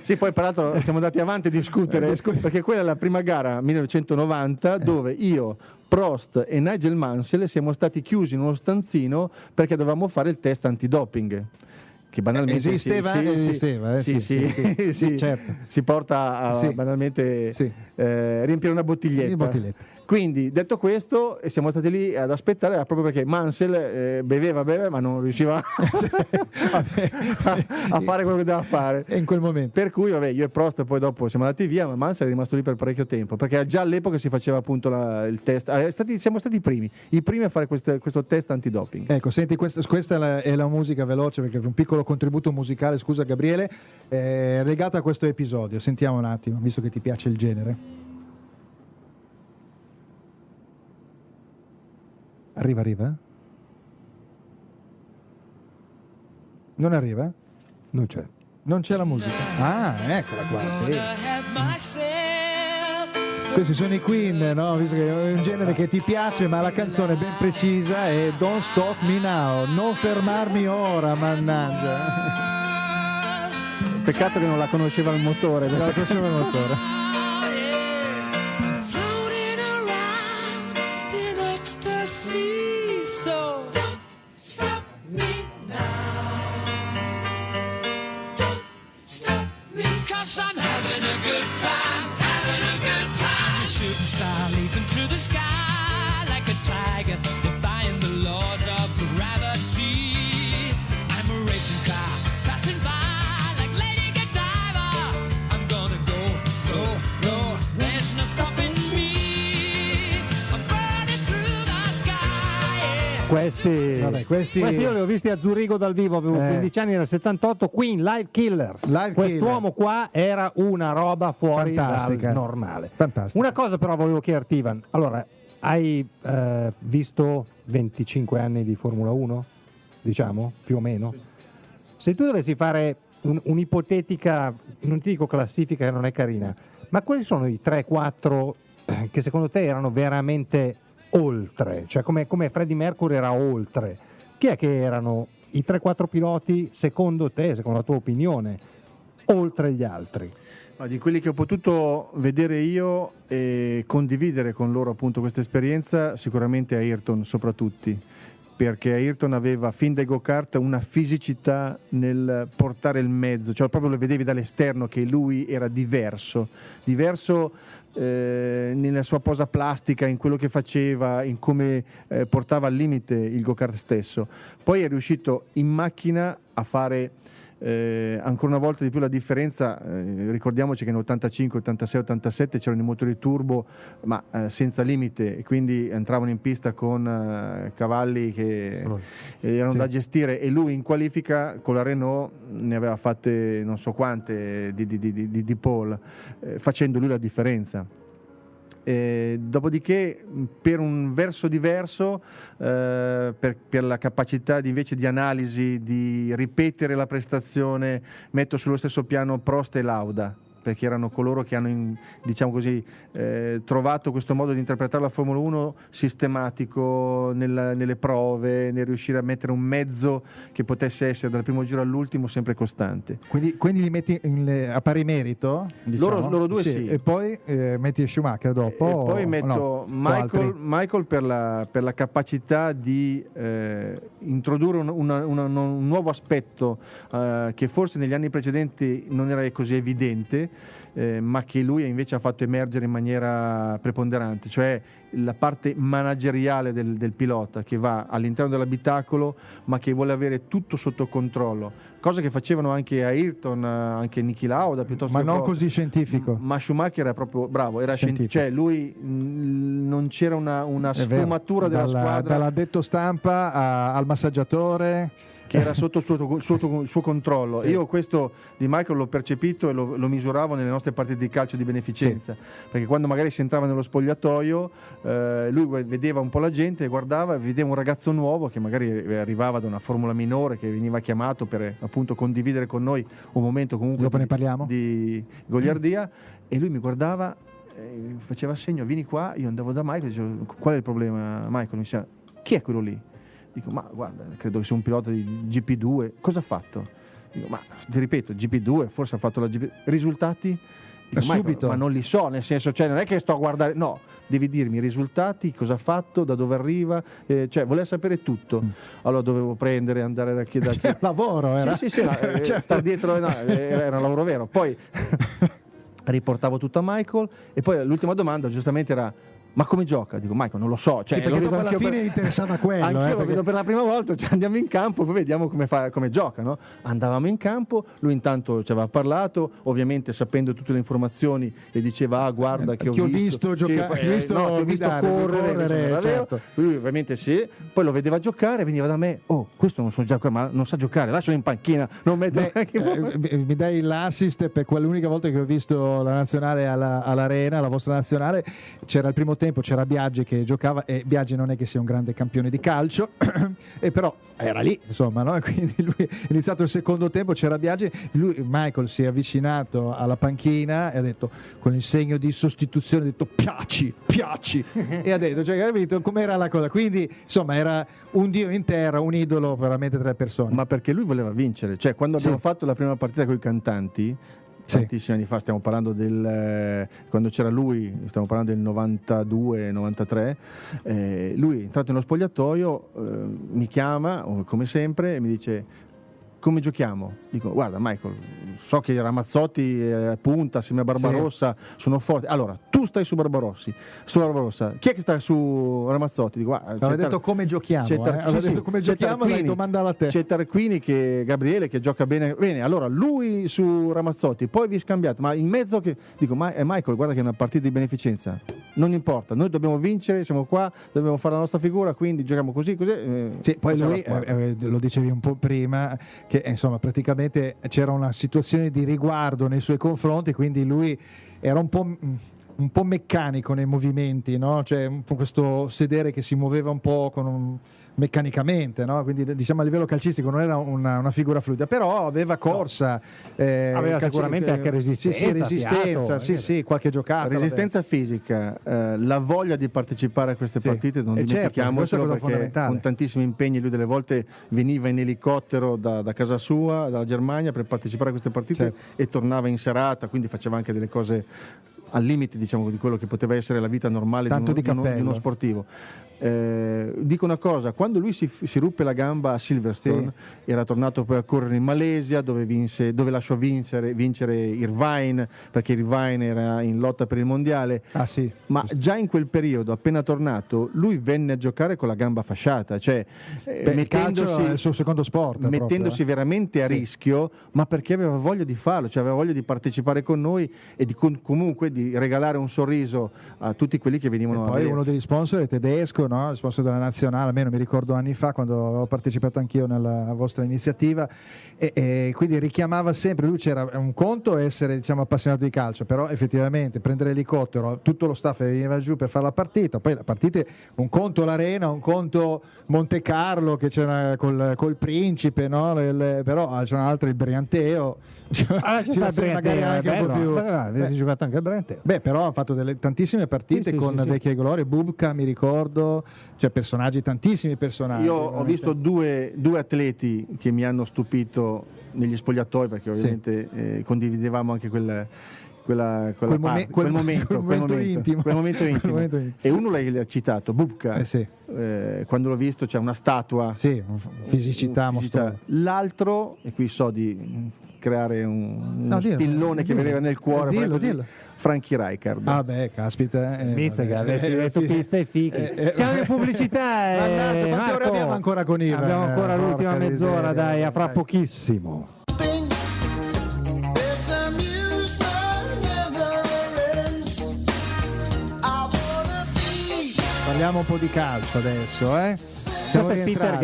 Sì, poi peraltro siamo andati avanti a discutere perché quella è la prima gara 1990 dove io, Prost e Nigel Mansell siamo stati chiusi in uno stanzino perché dovevamo fare il test antidoping. Che banalmente esisteva, certo. Si porta a banalmente riempire una bottiglietta. Quindi, detto questo, siamo stati lì ad aspettare proprio perché Mansell beveva, ma non riusciva a fare quello che doveva fare in quel momento. Per cui, vabbè, io e Prost poi dopo siamo andati via, ma Mansell è rimasto lì per parecchio tempo, perché già all'epoca si faceva appunto il test. Siamo stati i primi a fare questo test antidoping. Ecco, senti, questa è la musica veloce, perché è un piccolo contributo musicale, scusa Gabriele, legata a questo episodio. Sentiamo un attimo, visto che ti piace il genere. Arriva? Non arriva? Non c'è. Non c'è la musica. Ah, eccola qua. Sì. Questi sono i Queen, no? Visto che è un genere che ti piace, ma la canzone è ben precisa è Don't Stop Me Now, non fermarmi ora, mannaggia. Peccato che non la conosceva il motore. Non la conosceva il motore. Star leaping through the sky like a tiger, defying the laws of gravity. I'm a racing car passing by like Lady Godiva. I'm gonna go, there's no stopping me. I'm burning through the sky. Questi io li ho visti a Zurigo dal vivo, avevo 15 anni, nel 78, Queen, Live Killers. Quest'uomo qua era una roba fuori dal normale. Fantastica. Una cosa però volevo chiederti, Ivan, allora, hai visto 25 anni di Formula 1? Diciamo, più o meno? Se tu dovessi fare un'ipotetica, non ti dico classifica che non è carina, ma quali sono i 3-4 che secondo te erano veramente oltre, cioè come Freddie Mercury era oltre? Chi è che erano i 3-4 piloti secondo te, secondo la tua opinione, oltre gli altri? Ma di quelli che ho potuto vedere io e condividere con loro appunto questa esperienza, sicuramente Ayrton soprattutto, perché Ayrton aveva fin dai go-kart una fisicità nel portare il mezzo, cioè proprio lo vedevi dall'esterno che lui era diverso nella sua posa plastica, in quello che faceva, in come portava al limite il go-kart stesso. Poi è riuscito in macchina a fare ancora una volta di più la differenza. Ricordiamoci che in 85, 86, 87 c'erano i motori turbo ma senza limite, e quindi entravano in pista con cavalli che erano da gestire, e lui in qualifica con la Renault ne aveva fatte non so quante di pole, facendo lui la differenza. Dopodiché, per un verso diverso, per la capacità invece di analisi, di ripetere la prestazione, metto sullo stesso piano Prost e Lauda, perché erano coloro che hanno, diciamo così, trovato questo modo di interpretare la Formula 1 sistematico nelle prove, nel riuscire a mettere un mezzo che potesse essere dal primo giro all'ultimo sempre costante. Quindi li metti a pari merito? Diciamo? Loro due sì. E poi metti Schumacher dopo? E poi metto Michael per la capacità di introdurre un nuovo aspetto che forse negli anni precedenti non era così evidente, ma che lui invece ha fatto emergere in maniera preponderante, cioè la parte manageriale del pilota, che va all'interno dell'abitacolo ma che vuole avere tutto sotto controllo, cosa che facevano anche Ayrton, anche Niki Lauda piuttosto, ma non così scientifico. Ma Schumacher era proprio bravo, era scientifico, cioè lui non c'era una sfumatura della squadra, dall'addetto stampa al massaggiatore che era sotto il suo controllo. Sì. Io questo di Michael l'ho percepito e lo misuravo nelle nostre partite di calcio di beneficenza, sì. Perché quando magari si entrava nello spogliatoio, lui vedeva un po' la gente, guardava, vedeva un ragazzo nuovo che magari arrivava da una formula minore, che veniva chiamato per appunto condividere con noi un momento comunque dopo ne parliamo, di goliardia, e lui mi guardava, faceva segno, vieni qua. Io andavo da Michael e dicevo: qual è il problema, Michael? Mi diceva: chi è quello lì? Dico: ma guarda, credo che sia un pilota di GP2. Cosa ha fatto? Dico: ma ti ripeto, GP2, forse ha fatto la GP. Risultati? Dico: subito. Ma non li so, nel senso, cioè, non è che sto a guardare, no, devi dirmi i risultati, cosa ha fatto, da dove arriva, cioè voleva sapere tutto. Allora dovevo andare da chi. Lavoro era? Sì, certo. Star dietro, no, era un lavoro vero. Poi riportavo tutto a Michael, e poi l'ultima domanda giustamente era: ma come gioca? Dico: Michael, non lo so. Cioè, sì, perché dopo alla fine interessava quello. Anch'io perché lo vedo per la prima volta, cioè andiamo in campo, poi vediamo come gioca, no? Andavamo in campo, lui intanto ci aveva parlato, ovviamente sapendo tutte le informazioni, e diceva: guarda che ho visto giocare, ti ho visto correre, certo. Lui ovviamente sì, poi lo vedeva giocare, veniva da me: oh, questo non sa giocare, lascialo in panchina, non mette. Mi dai l'assist per quell'unica volta che ho visto la nazionale all'Arena, la vostra nazionale. C'era il primo tempo, c'era Biaggi che giocava, e Biaggi non è che sia un grande campione di calcio e però era lì, insomma, no? Quindi lui è iniziato il secondo tempo, c'era Biaggi, Michael si è avvicinato alla panchina e ha detto, con il segno di sostituzione, ha detto: piaci e ha detto, cioè, capito com'era la cosa? Quindi insomma era un dio in terra, un idolo veramente tra le persone. Ma perché lui voleva vincere, cioè quando abbiamo fatto la prima partita con i cantanti, tantissimi anni fa, stiamo parlando quando c'era lui, stiamo parlando del 92-93, lui è entrato nello spogliatoio, mi chiama come sempre e mi dice: come giochiamo? Dico: guarda Michael, so che Ramazzotti punta assieme a Barbarossa, sono forti, allora tu stai su Barbarossa, chi è che sta su Ramazzotti? Dico: aveva detto come giochiamo, come giochiamo, la domanda alla te. C'è Tarquini, Gabriele che gioca bene, allora lui su Ramazzotti, poi vi scambiate, ma in mezzo che dico: Michael, guarda che è una partita di beneficenza, non importa, noi dobbiamo vincere, siamo qua, dobbiamo fare la nostra figura, quindi giochiamo così. Sì, poi lui lo dicevi un po' prima, che insomma praticamente c'era una situazione di riguardo nei suoi confronti, quindi lui era un po' meccanico nei movimenti, no? Cioè un po' questo sedere che si muoveva un po' meccanicamente, no? Quindi diciamo a livello calcistico non era una figura fluida, però aveva corsa, aveva sicuramente anche resistenza, sì, qualche giocata, resistenza fisica, la voglia di partecipare a queste partite, non dimentichiamocelo, perché con tantissimi impegni lui delle volte veniva in elicottero da casa sua, dalla Germania, per partecipare a queste partite, e tornava in serata, quindi faceva anche delle cose al limite, diciamo, di quello che poteva essere la vita normale di uno sportivo. Dico una cosa: quando lui si ruppe la gamba a Silverstone, era tornato poi a correre in Malesia, dove lasciò vincere Irvine, perché Irvine era in lotta per il mondiale. Ma già in quel periodo, appena tornato, lui venne a giocare con la gamba fasciata, cioè mettendosi il suo secondo sport, mettendosi veramente a rischio, ma perché aveva voglia di farlo, cioè aveva voglia di partecipare con noi e comunque di regalare un sorriso a tutti quelli che venivano a vedere. Poi uno degli sponsor è tedesco, no? Il sponsor della nazionale, almeno mi ricordo anni fa quando ho partecipato anch'io nella vostra iniziativa, e quindi richiamava sempre, lui c'era un conto essere, diciamo, appassionato di calcio, però effettivamente prendere l'elicottero, tutto lo staff veniva giù per fare la partita, poi la partita, un conto l'Arena, un conto Monte Carlo che c'era col Principe, no? Però c'erano altri, il Brianteo. Magari anche un po' più. Avete giocato anche al Brianteo. Però ha fatto tantissime partite con vecchie glorie, Bubka mi ricordo, cioè tantissimi personaggi. Io ho visto due atleti che mi hanno stupito negli spogliatoi, perché ovviamente condividevamo anche quel momento intimo. E uno l'hai citato, Bubka. Quando l'ho visto c'è una statua, fisicità. L'altro, e qui so di creare un spillone che vedeva nel cuore. Dillo. Frankie Rijkaard. Ah beh, caspita. Pizzica, adesso hai detto pizza e fichi. Siamo in pubblicità. Mannaggia, quante ore abbiamo ancora con Ivan? Abbiamo ancora l'ultima mezz'ora, dai, a fra pochissimo. Parliamo un po' di calcio adesso, Siamo Peter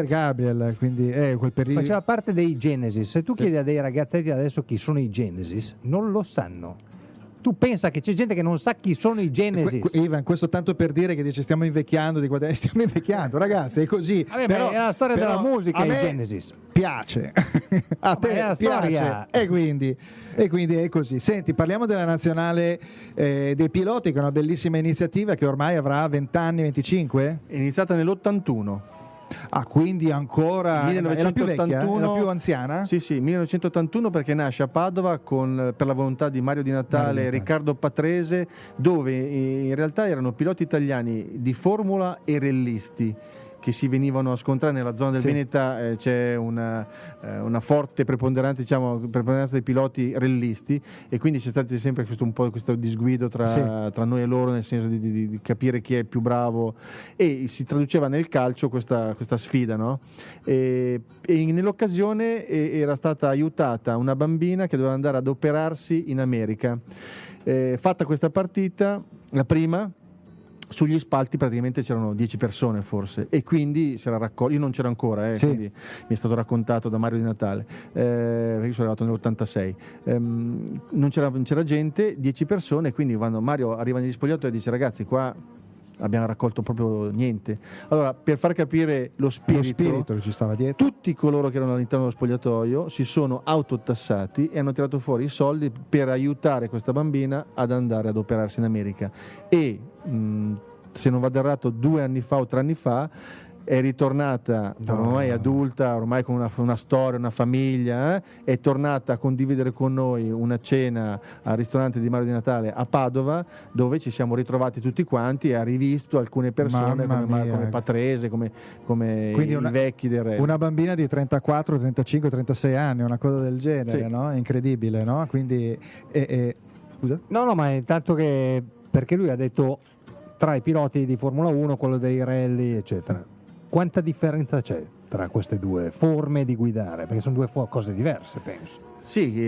Gabriel, quindi quel periodo. Faceva parte dei Genesis. Se tu chiedi a dei ragazzetti adesso chi sono i Genesis, non lo sanno. Tu pensa che c'è gente che non sa chi sono i Genesis? Ivan, questo tanto per dire che dice stiamo invecchiando, stiamo invecchiando, ragazzi, è così. Vabbè, però, è la storia della musica, i Genesis. Piace. A te piace. E quindi è così. Senti, parliamo della nazionale dei piloti, che è una bellissima iniziativa che ormai avrà 20 anni, 25? È iniziata nell'81. Ah, quindi ancora 1981, è la più vecchia, è la più anziana? Sì, 1981, perché nasce a Padova per la volontà di Mario Di Natale e Riccardo Patrese, dove in realtà erano piloti italiani di formula e rallisti che si venivano a scontrare nella zona del Veneta. C'è una forte preponderanza dei piloti rallisti, e quindi c'è stato sempre questo disguido tra noi e loro, nel senso di capire chi è più bravo, e si traduceva nel calcio questa sfida, no? E nell'occasione era stata aiutata una bambina che doveva andare ad operarsi in America. Fatta questa partita, la prima, sugli spalti praticamente c'erano 10 persone forse, e quindi si era raccolto. Io non c'ero ancora, quindi mi è stato raccontato da Mario Di Natale, perché io sono arrivato nell'86. Non c'era gente, 10 persone, quindi quando Mario arriva negli spogliatoi e dice: ragazzi, qua abbiamo raccolto proprio niente. Allora, per far capire lo spirito che ci stava dietro, tutti coloro che erano all'interno dello spogliatoio si sono autotassati e hanno tirato fuori i soldi per aiutare questa bambina ad andare ad operarsi in America. E se non vado errato, 2 anni fa o 3 anni fa è ritornata, ormai adulta, ormai con una storia, una famiglia, è tornata a condividere con noi una cena al ristorante di Mario Di Natale a Padova, dove ci siamo ritrovati tutti quanti e ha rivisto alcune persone come Patrese, come quindi i vecchi del Re. Una bambina di 34, 35, 36 anni, una cosa del genere, no? Incredibile, no? Quindi scusa? No, ma intanto che, perché lui ha detto tra i piloti di Formula 1, quello dei rally, eccetera. Quanta differenza c'è tra queste due forme di guidare? Perché sono due cose diverse, penso. Sì,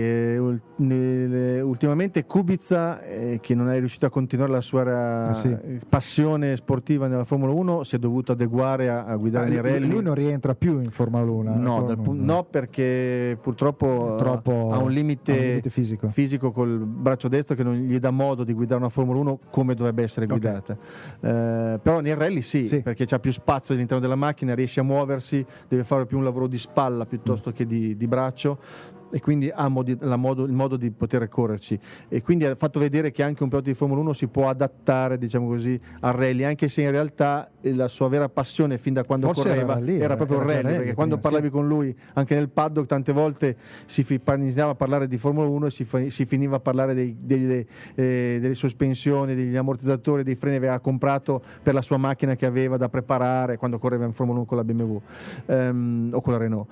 ultimamente Kubica, che non è riuscito a continuare la sua passione sportiva nella Formula 1, si è dovuto adeguare a guidare nei rally. Lui non rientra più in Formula 1? No, perché purtroppo ha un limite fisico col braccio destro che non gli dà modo di guidare una Formula 1 come dovrebbe essere guidata. Però nei rally sì, perché c'ha più spazio all'interno della macchina, riesce a muoversi, deve fare più un lavoro di spalla piuttosto che di braccio, e quindi ha il modo di poter correrci, e quindi ha fatto vedere che anche un pilota di Formula 1 si può adattare, diciamo così, al rally, anche se in realtà la sua vera passione fin da quando correva era proprio il rally, perché quando parlavi con lui anche nel paddock tante volte iniziava a parlare di Formula 1 e si finiva a parlare delle sospensioni, degli ammortizzatori, dei freni che aveva comprato per la sua macchina che aveva da preparare quando correva in Formula 1 con la BMW o con la Renault.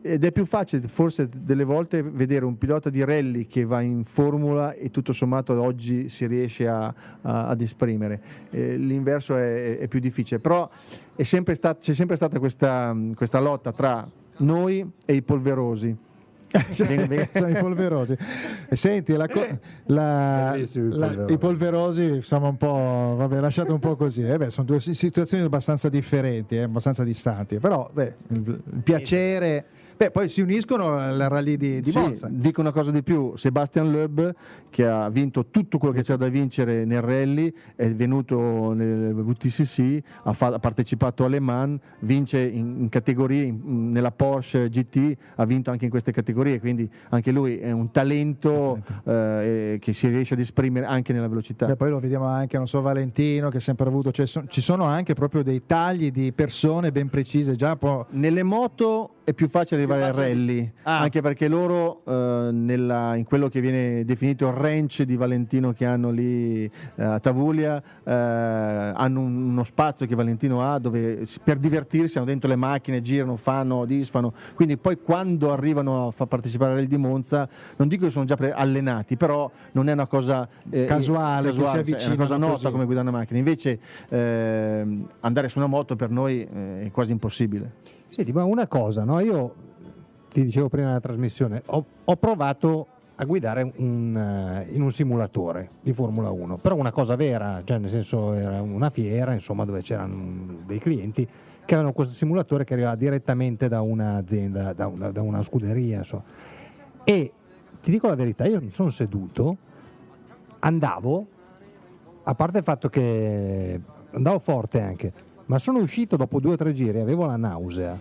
Ed è più facile forse delle volte vedere un pilota di rally che va in formula e tutto sommato oggi si riesce ad esprimere. L'inverso è più difficile, però c'è sempre stata questa lotta tra noi e i polverosi. Sono i polverosi. Senti, i polverosi insomma un po', lasciate un po' così. Sono due situazioni abbastanza differenti, abbastanza distanti, però il piacere. Poi si uniscono al rally di Monza. Dico una cosa di più: Sebastian Loeb, che ha vinto tutto quello che c'era da vincere nel rally, è venuto nel WTCC, ha partecipato a Le Mans, vince in categorie, nella Porsche GT, ha vinto anche in queste categorie, quindi anche lui è un talento che si riesce ad esprimere anche nella velocità. Poi lo vediamo anche, Valentino, che ha sempre avuto, ci sono anche proprio dei tagli di persone ben precise già. Nelle moto è più facile arrivare al rally, anche perché loro in quello che viene definito il ranch di Valentino che hanno lì a Tavuglia, hanno uno spazio che Valentino ha dove per divertirsi hanno dentro le macchine, girano, fanno, disfano, quindi poi quando arrivano a far partecipare al rally di Monza, non dico che sono già allenati, però non è una cosa casuale, che si avvicina, è una cosa nota come guidare una macchina, invece andare su una moto per noi è quasi impossibile. Senti, ma una cosa, no? Io ti dicevo prima della trasmissione, ho provato a guidare in un simulatore di Formula 1, però una cosa vera, cioè nel senso era una fiera, insomma, dove c'erano dei clienti che avevano questo simulatore che arrivava direttamente da un'azienda, da una scuderia, insomma. E ti dico la verità, io mi sono seduto, andavo, a parte il fatto che andavo forte anche, ma sono uscito dopo 2 o 3 giri, avevo la nausea.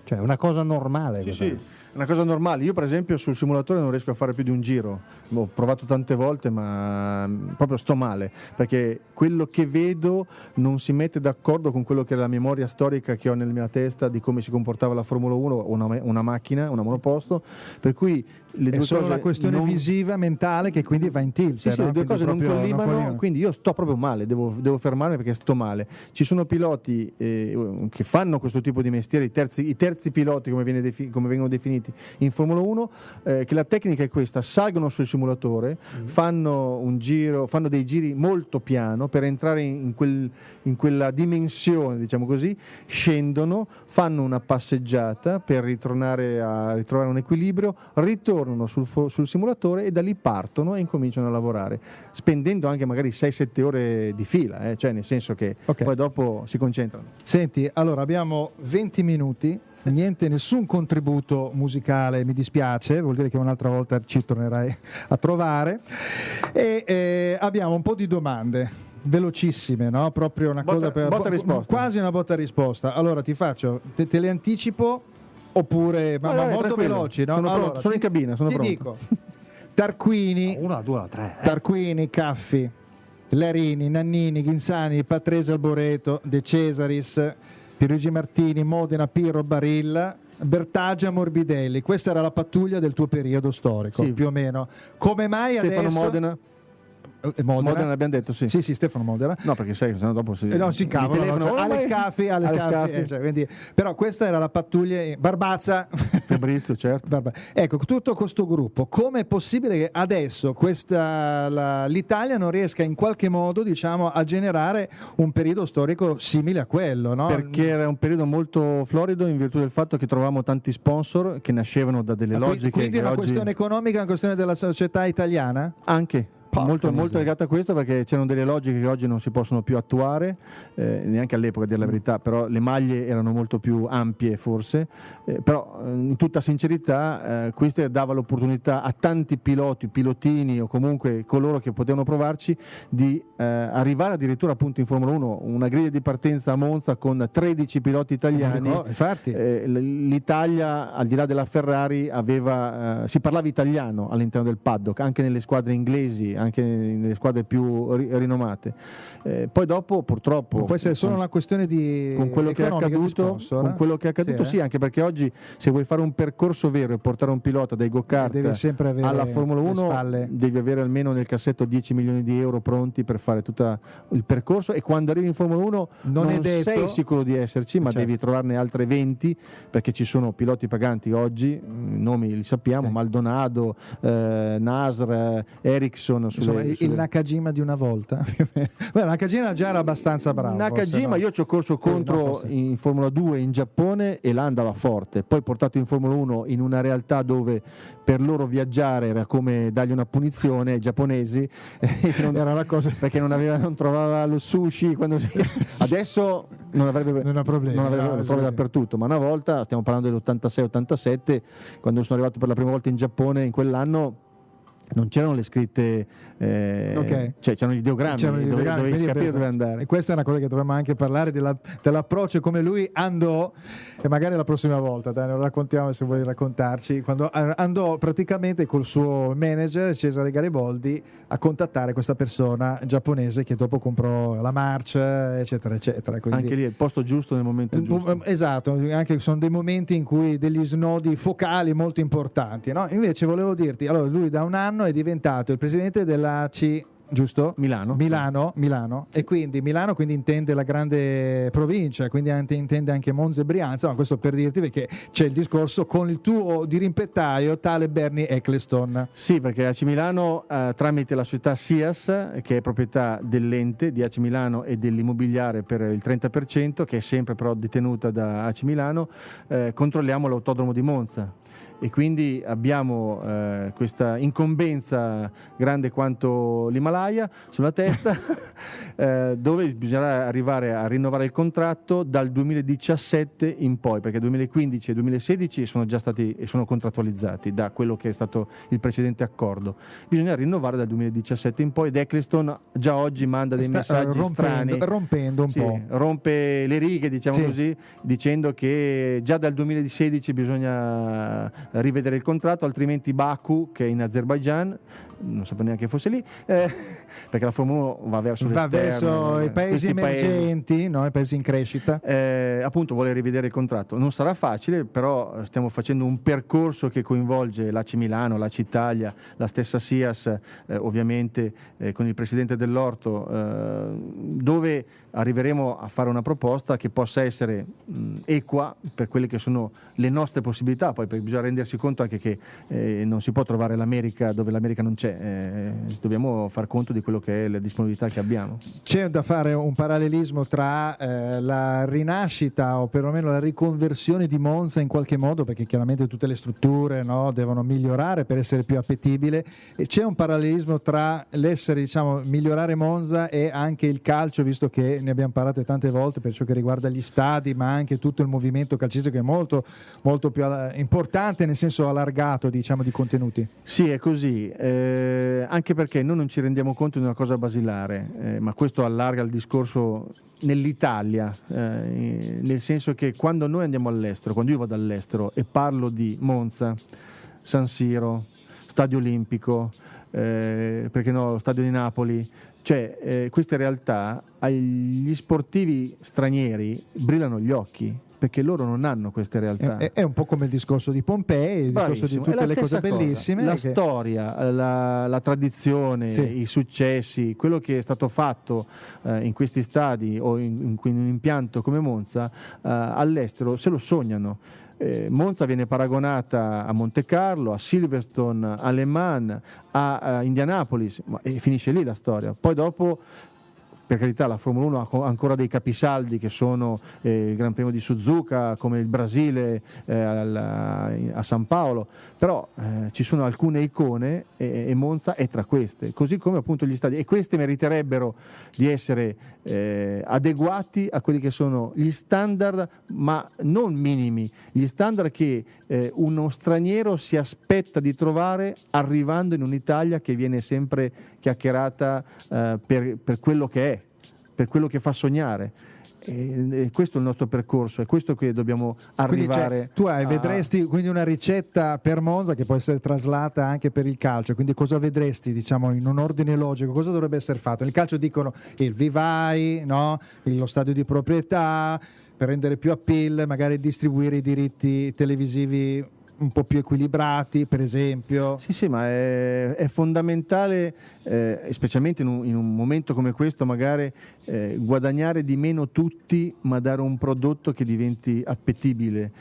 Cioè, è una cosa normale. Sì, è una cosa normale. Io per esempio sul simulatore non riesco a fare più di un giro. Ho provato tante volte, ma proprio sto male, perché quello che vedo non si mette d'accordo con quello che è la memoria storica che ho nella mia testa di come si comportava la Formula 1 o una macchina, una monoposto, per cui le due è solo cose la questione visiva, mentale, che quindi va in tilt. Sì, no? le due cose non collimano, quindi io sto proprio male, devo fermarmi perché sto male. Ci sono piloti che fanno questo tipo di mestiere, i terzi piloti come vengono definiti in Formula 1, che la tecnica è questa: salgono sul simulatore, fanno dei giri molto piano per entrare in quella dimensione, diciamo così, scendono, fanno una passeggiata per ritornare a ritrovare un equilibrio, ritornano sul simulatore e da lì partono e incominciano a lavorare, spendendo anche magari 6-7 ore di fila, cioè nel senso che poi dopo si concentrano. Senti, allora abbiamo 20 minuti. Nessun contributo musicale, mi dispiace, vuol dire che un'altra volta ci tornerai a trovare, e abbiamo un po' di domande velocissime, no? Proprio una cosa quasi una botta risposta. Allora ti faccio, te le anticipo oppure ma molto veloci, no? Sono in cabina, sono pronto. Ti dico Tarquini, 1, 2, 3. Tarquini, Caffi, Larini, Nannini, Ghinzani, Patrese, Alboreto, De Cesaris, Pierluigi Martini, Modena, Pirro, Barilla, Bertaggia, Morbidelli. Questa era la pattuglia del tuo periodo storico, più o meno. Come mai Stefano adesso... Modena? Modena l'abbiamo detto, sì. Sì, Stefano Modena. No, perché sai, sennò dopo si incavano. Alex Caffi. Quindi, però questa era la pattuglia. Barbazza. Fabrizio, certo. Ecco, tutto questo gruppo. Come è possibile che adesso l'Italia non riesca in qualche modo, diciamo, a generare un periodo storico simile a quello, no? Perché era un periodo molto florido in virtù del fatto che trovavamo tanti sponsor che nascevano da delle logiche. Quindi è una questione economica, una questione della società italiana? Anche. Molto legata a questo, perché c'erano delle logiche che oggi non si possono più attuare, neanche all'epoca, a dire la verità, però le maglie erano molto più ampie forse, però in tutta sincerità questo dava l'opportunità a tanti pilotini o comunque coloro che potevano provarci di arrivare addirittura appunto in Formula 1, una griglia di partenza a Monza con 13 piloti italiani. Infatti l'Italia, al di là della Ferrari, si parlava italiano all'interno del paddock, anche nelle squadre inglesi, anche nelle squadre più rinomate. Poi dopo purtroppo può essere solo una questione di con quello che è accaduto, sì, anche perché oggi se vuoi fare un percorso vero e portare un pilota dai go-kart alla Formula 1 devi avere almeno nel cassetto 10 milioni di euro pronti per fare tutto il percorso, e quando arrivi in Formula 1 non sei sicuro di esserci, ma devi trovarne altre 20, perché ci sono piloti paganti oggi, i nomi li sappiamo, Maldonado, Nasr, Ericsson. Il Nakajima di una volta. Nakajima già era abbastanza bravo. Nakajima io ci ho corso contro in Formula 2 in Giappone e là andava forte, poi portato in Formula 1 in una realtà dove per loro viaggiare era come dargli una punizione ai giapponesi, era una cosa, perché non trovava lo sushi adesso non avrebbe problemi dappertutto, ma una volta, stiamo parlando dell'86-87, quando sono arrivato per la prima volta in Giappone in quell'anno, non c'erano le scritte, Okay. cioè c'erano gli ideogrammi, dovevi capire dove andare. E questa è una cosa che dovremmo anche parlare dell'approccio come lui andò, e magari la prossima volta, dai, lo raccontiamo se vuoi raccontarci, quando andò praticamente col suo manager Cesare Gariboldi a contattare questa persona giapponese che dopo comprò la March, eccetera eccetera. Quindi, anche lì è il posto giusto nel momento giusto. Esatto, anche sono dei momenti in cui degli snodi focali molto importanti, no? Invece volevo dirti, allora lui da un anno è diventato il presidente dell'ACI, giusto? Milano. E quindi Milano quindi intende la grande provincia, quindi intende anche Monza e Brianza, ma questo per dirti perché c'è il discorso con il tuo dirimpettaio tale Bernie Eccleston. Sì, perché AC Milano tramite la società SIAS, che è proprietà dell'ente di AC Milano e dell'immobiliare per il 30%, che è sempre però detenuta da AC Milano, controlliamo l'autodromo di Monza. E quindi abbiamo questa incombenza grande quanto l'Himalaya sulla testa, dove bisognerà arrivare a rinnovare il contratto dal 2017 in poi, perché 2015 e 2016 sono già stati e sono contrattualizzati da quello che è stato il precedente accordo. Bisogna rinnovare dal 2017 in poi, ed Eccleston già oggi manda dei messaggi strani, rompendo un po'. Rompe le righe, diciamo così, dicendo che già dal 2016 bisogna rivedere il contratto, altrimenti Baku, che è in Azerbaijan, non sapevo neanche fosse lì, perché la Formula 1 va verso i paesi emergenti, no? I paesi in crescita, appunto vuole rivedere il contratto. Non sarà facile, però stiamo facendo un percorso che coinvolge l'AC Milano, l'AC Italia, la stessa SIAS, ovviamente con il presidente dell'Orto, dove arriveremo a fare una proposta che possa essere equa per quelle che sono le nostre possibilità, poi perché bisogna rendersi conto anche che non si può trovare l'America dove l'America non c'è, dobbiamo far conto di quello che è la disponibilità che abbiamo. C'è da fare un parallelismo tra la rinascita o perlomeno la riconversione di Monza in qualche modo, perché chiaramente tutte le strutture, no, devono migliorare per essere più appetibile, e c'è un parallelismo tra l'essere, diciamo, migliorare Monza e anche il calcio, visto che ne abbiamo parlato tante volte per ciò che riguarda gli stadi, ma anche tutto il movimento calcistico che è molto, molto più importante, nel senso allargato, diciamo, di contenuti. Sì, è così, anche perché noi non ci rendiamo conto di una cosa basilare, ma questo allarga il discorso nell'Italia, nel senso che quando noi andiamo all'estero, quando io vado all'estero e parlo di Monza, San Siro, Stadio Olimpico, perché no, lo Stadio di Napoli, cioè queste realtà agli sportivi stranieri brillano gli occhi, perché loro non hanno queste realtà. È un po' come il discorso di Pompei, il discorso di tutte le cose bellissime. La storia, la tradizione, i successi, quello che è stato fatto in questi stadi o in un impianto come Monza, all'estero se lo sognano. Monza viene paragonata a Monte Carlo, a Silverstone, a Le Mans, a Indianapolis, e finisce lì la storia. Poi dopo, per carità, la Formula 1 ha ancora dei capisaldi che sono il Gran Premio di Suzuka, come il Brasile a San Paolo, però ci sono alcune icone e Monza è tra queste, così come appunto gli stadi, e queste meriterebbero di essere adeguati a quelli che sono gli standard, ma non minimi, gli standard che uno straniero si aspetta di trovare arrivando in un'Italia che viene sempre chiacchierata per quello che è, per quello che fa sognare. E questo è il nostro percorso, è questo che dobbiamo arrivare. Quindi, tu vedresti quindi una ricetta per Monza che può essere traslata anche per il calcio, quindi cosa vedresti, diciamo, in un ordine logico, cosa dovrebbe essere fatto? Nel calcio dicono il vivai, no? Lo stadio di proprietà, per rendere più appeal, magari distribuire i diritti televisivi un po' più equilibrati, per esempio. Sì, ma è fondamentale, specialmente in un momento come questo, magari guadagnare di meno tutti, ma dare un prodotto che diventi appetibile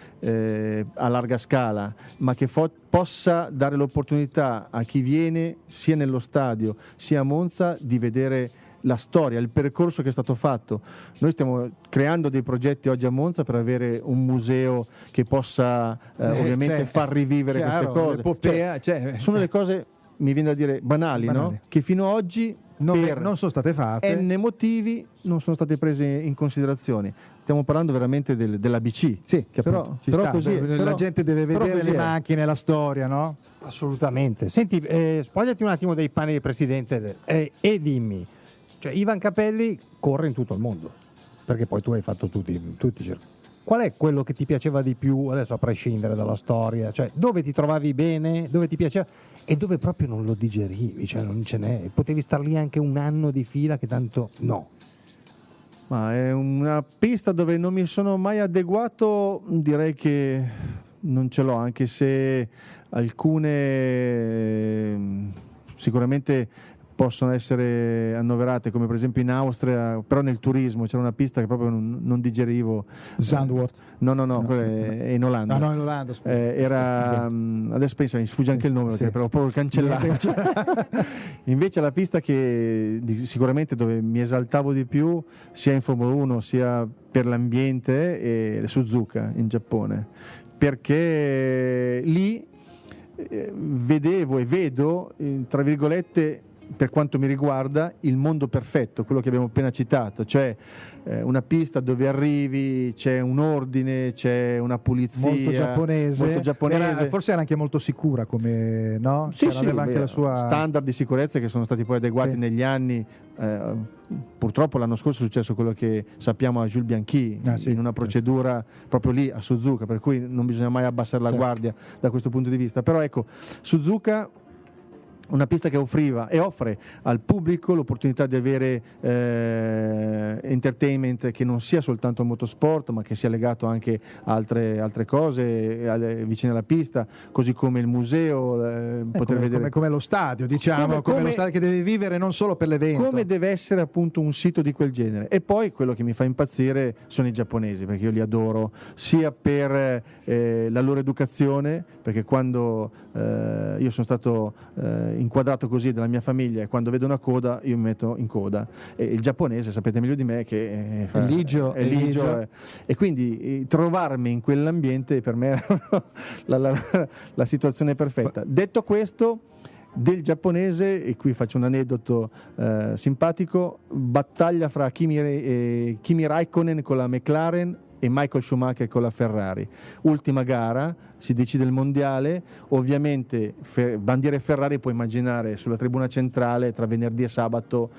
a larga scala, ma che possa dare l'opportunità a chi viene sia nello stadio sia a Monza di vedere la storia, il percorso che è stato fatto. Noi stiamo creando dei progetti oggi a Monza per avere un museo che possa ovviamente far rivivere queste cose. L'epopea, sono le cose, mi viene da dire, banali, no? Che fino ad oggi non sono state fatte, N motivi non sono state prese in considerazione. Stiamo parlando veramente dell'ABC. Sì, che però così, la gente deve vedere le macchine, la storia, no? Assolutamente. Senti, spogliati un attimo dei panni di presidente e dimmi, cioè Ivan Capelli corre in tutto il mondo, perché poi tu hai fatto tutti i circuiti. Qual è quello che ti piaceva di più, adesso a prescindere dalla storia, cioè dove ti trovavi bene, dove ti piaceva e dove proprio non lo digerivi, cioè non ce n'è, potevi star lì anche un anno di fila che tanto no. Ma è una pista dove non mi sono mai adeguato, direi che non ce l'ho, anche se alcune sicuramente possono essere annoverate, come per esempio in Austria, però nel turismo c'era una pista che proprio non digerivo. Zandvoort? No, quella è in Olanda. No, in Olanda, scusa. Era, adesso penso, mi sfugge anche il nome, perché però proprio cancellato. Invece la pista che sicuramente dove mi esaltavo di più, sia in Formula 1 sia per l'ambiente, è Suzuka in Giappone, perché lì vedevo e vedo, tra virgolette, per quanto mi riguarda, il mondo perfetto, quello che abbiamo appena citato, cioè una pista dove arrivi, c'è un ordine, c'è una pulizia molto giapponese. Forse era anche molto sicura, come no? Sì, aveva anche la sua standard di sicurezza che sono stati poi adeguati negli anni. Purtroppo l'anno scorso è successo quello che sappiamo a Jules Bianchi, in una procedura proprio lì a Suzuka, per cui non bisogna mai abbassare la guardia da questo punto di vista. Però ecco, Suzuka, una pista che offriva e offre al pubblico l'opportunità di avere entertainment che non sia soltanto il motorsport, ma che sia legato anche a altre cose vicine alla pista, così come il museo, poter vedere come lo stadio, diciamo, come lo stadio che deve vivere non solo per l'evento, come deve essere appunto un sito di quel genere. E poi quello che mi fa impazzire sono i giapponesi, perché io li adoro sia per la loro educazione, perché quando io sono stato inquadrato così dalla mia famiglia, e quando vedo una coda io mi metto in coda, e il giapponese sapete meglio di me che è ligio, e quindi trovarmi in quell'ambiente per me era la situazione perfetta. Detto questo, del giapponese, e qui faccio un aneddoto simpatico, battaglia fra Kimi Raikkonen con la McLaren e Michael Schumacher con la Ferrari. Ultima gara, si decide il mondiale, ovviamente bandiere Ferrari, puoi immaginare sulla tribuna centrale tra venerdì e sabato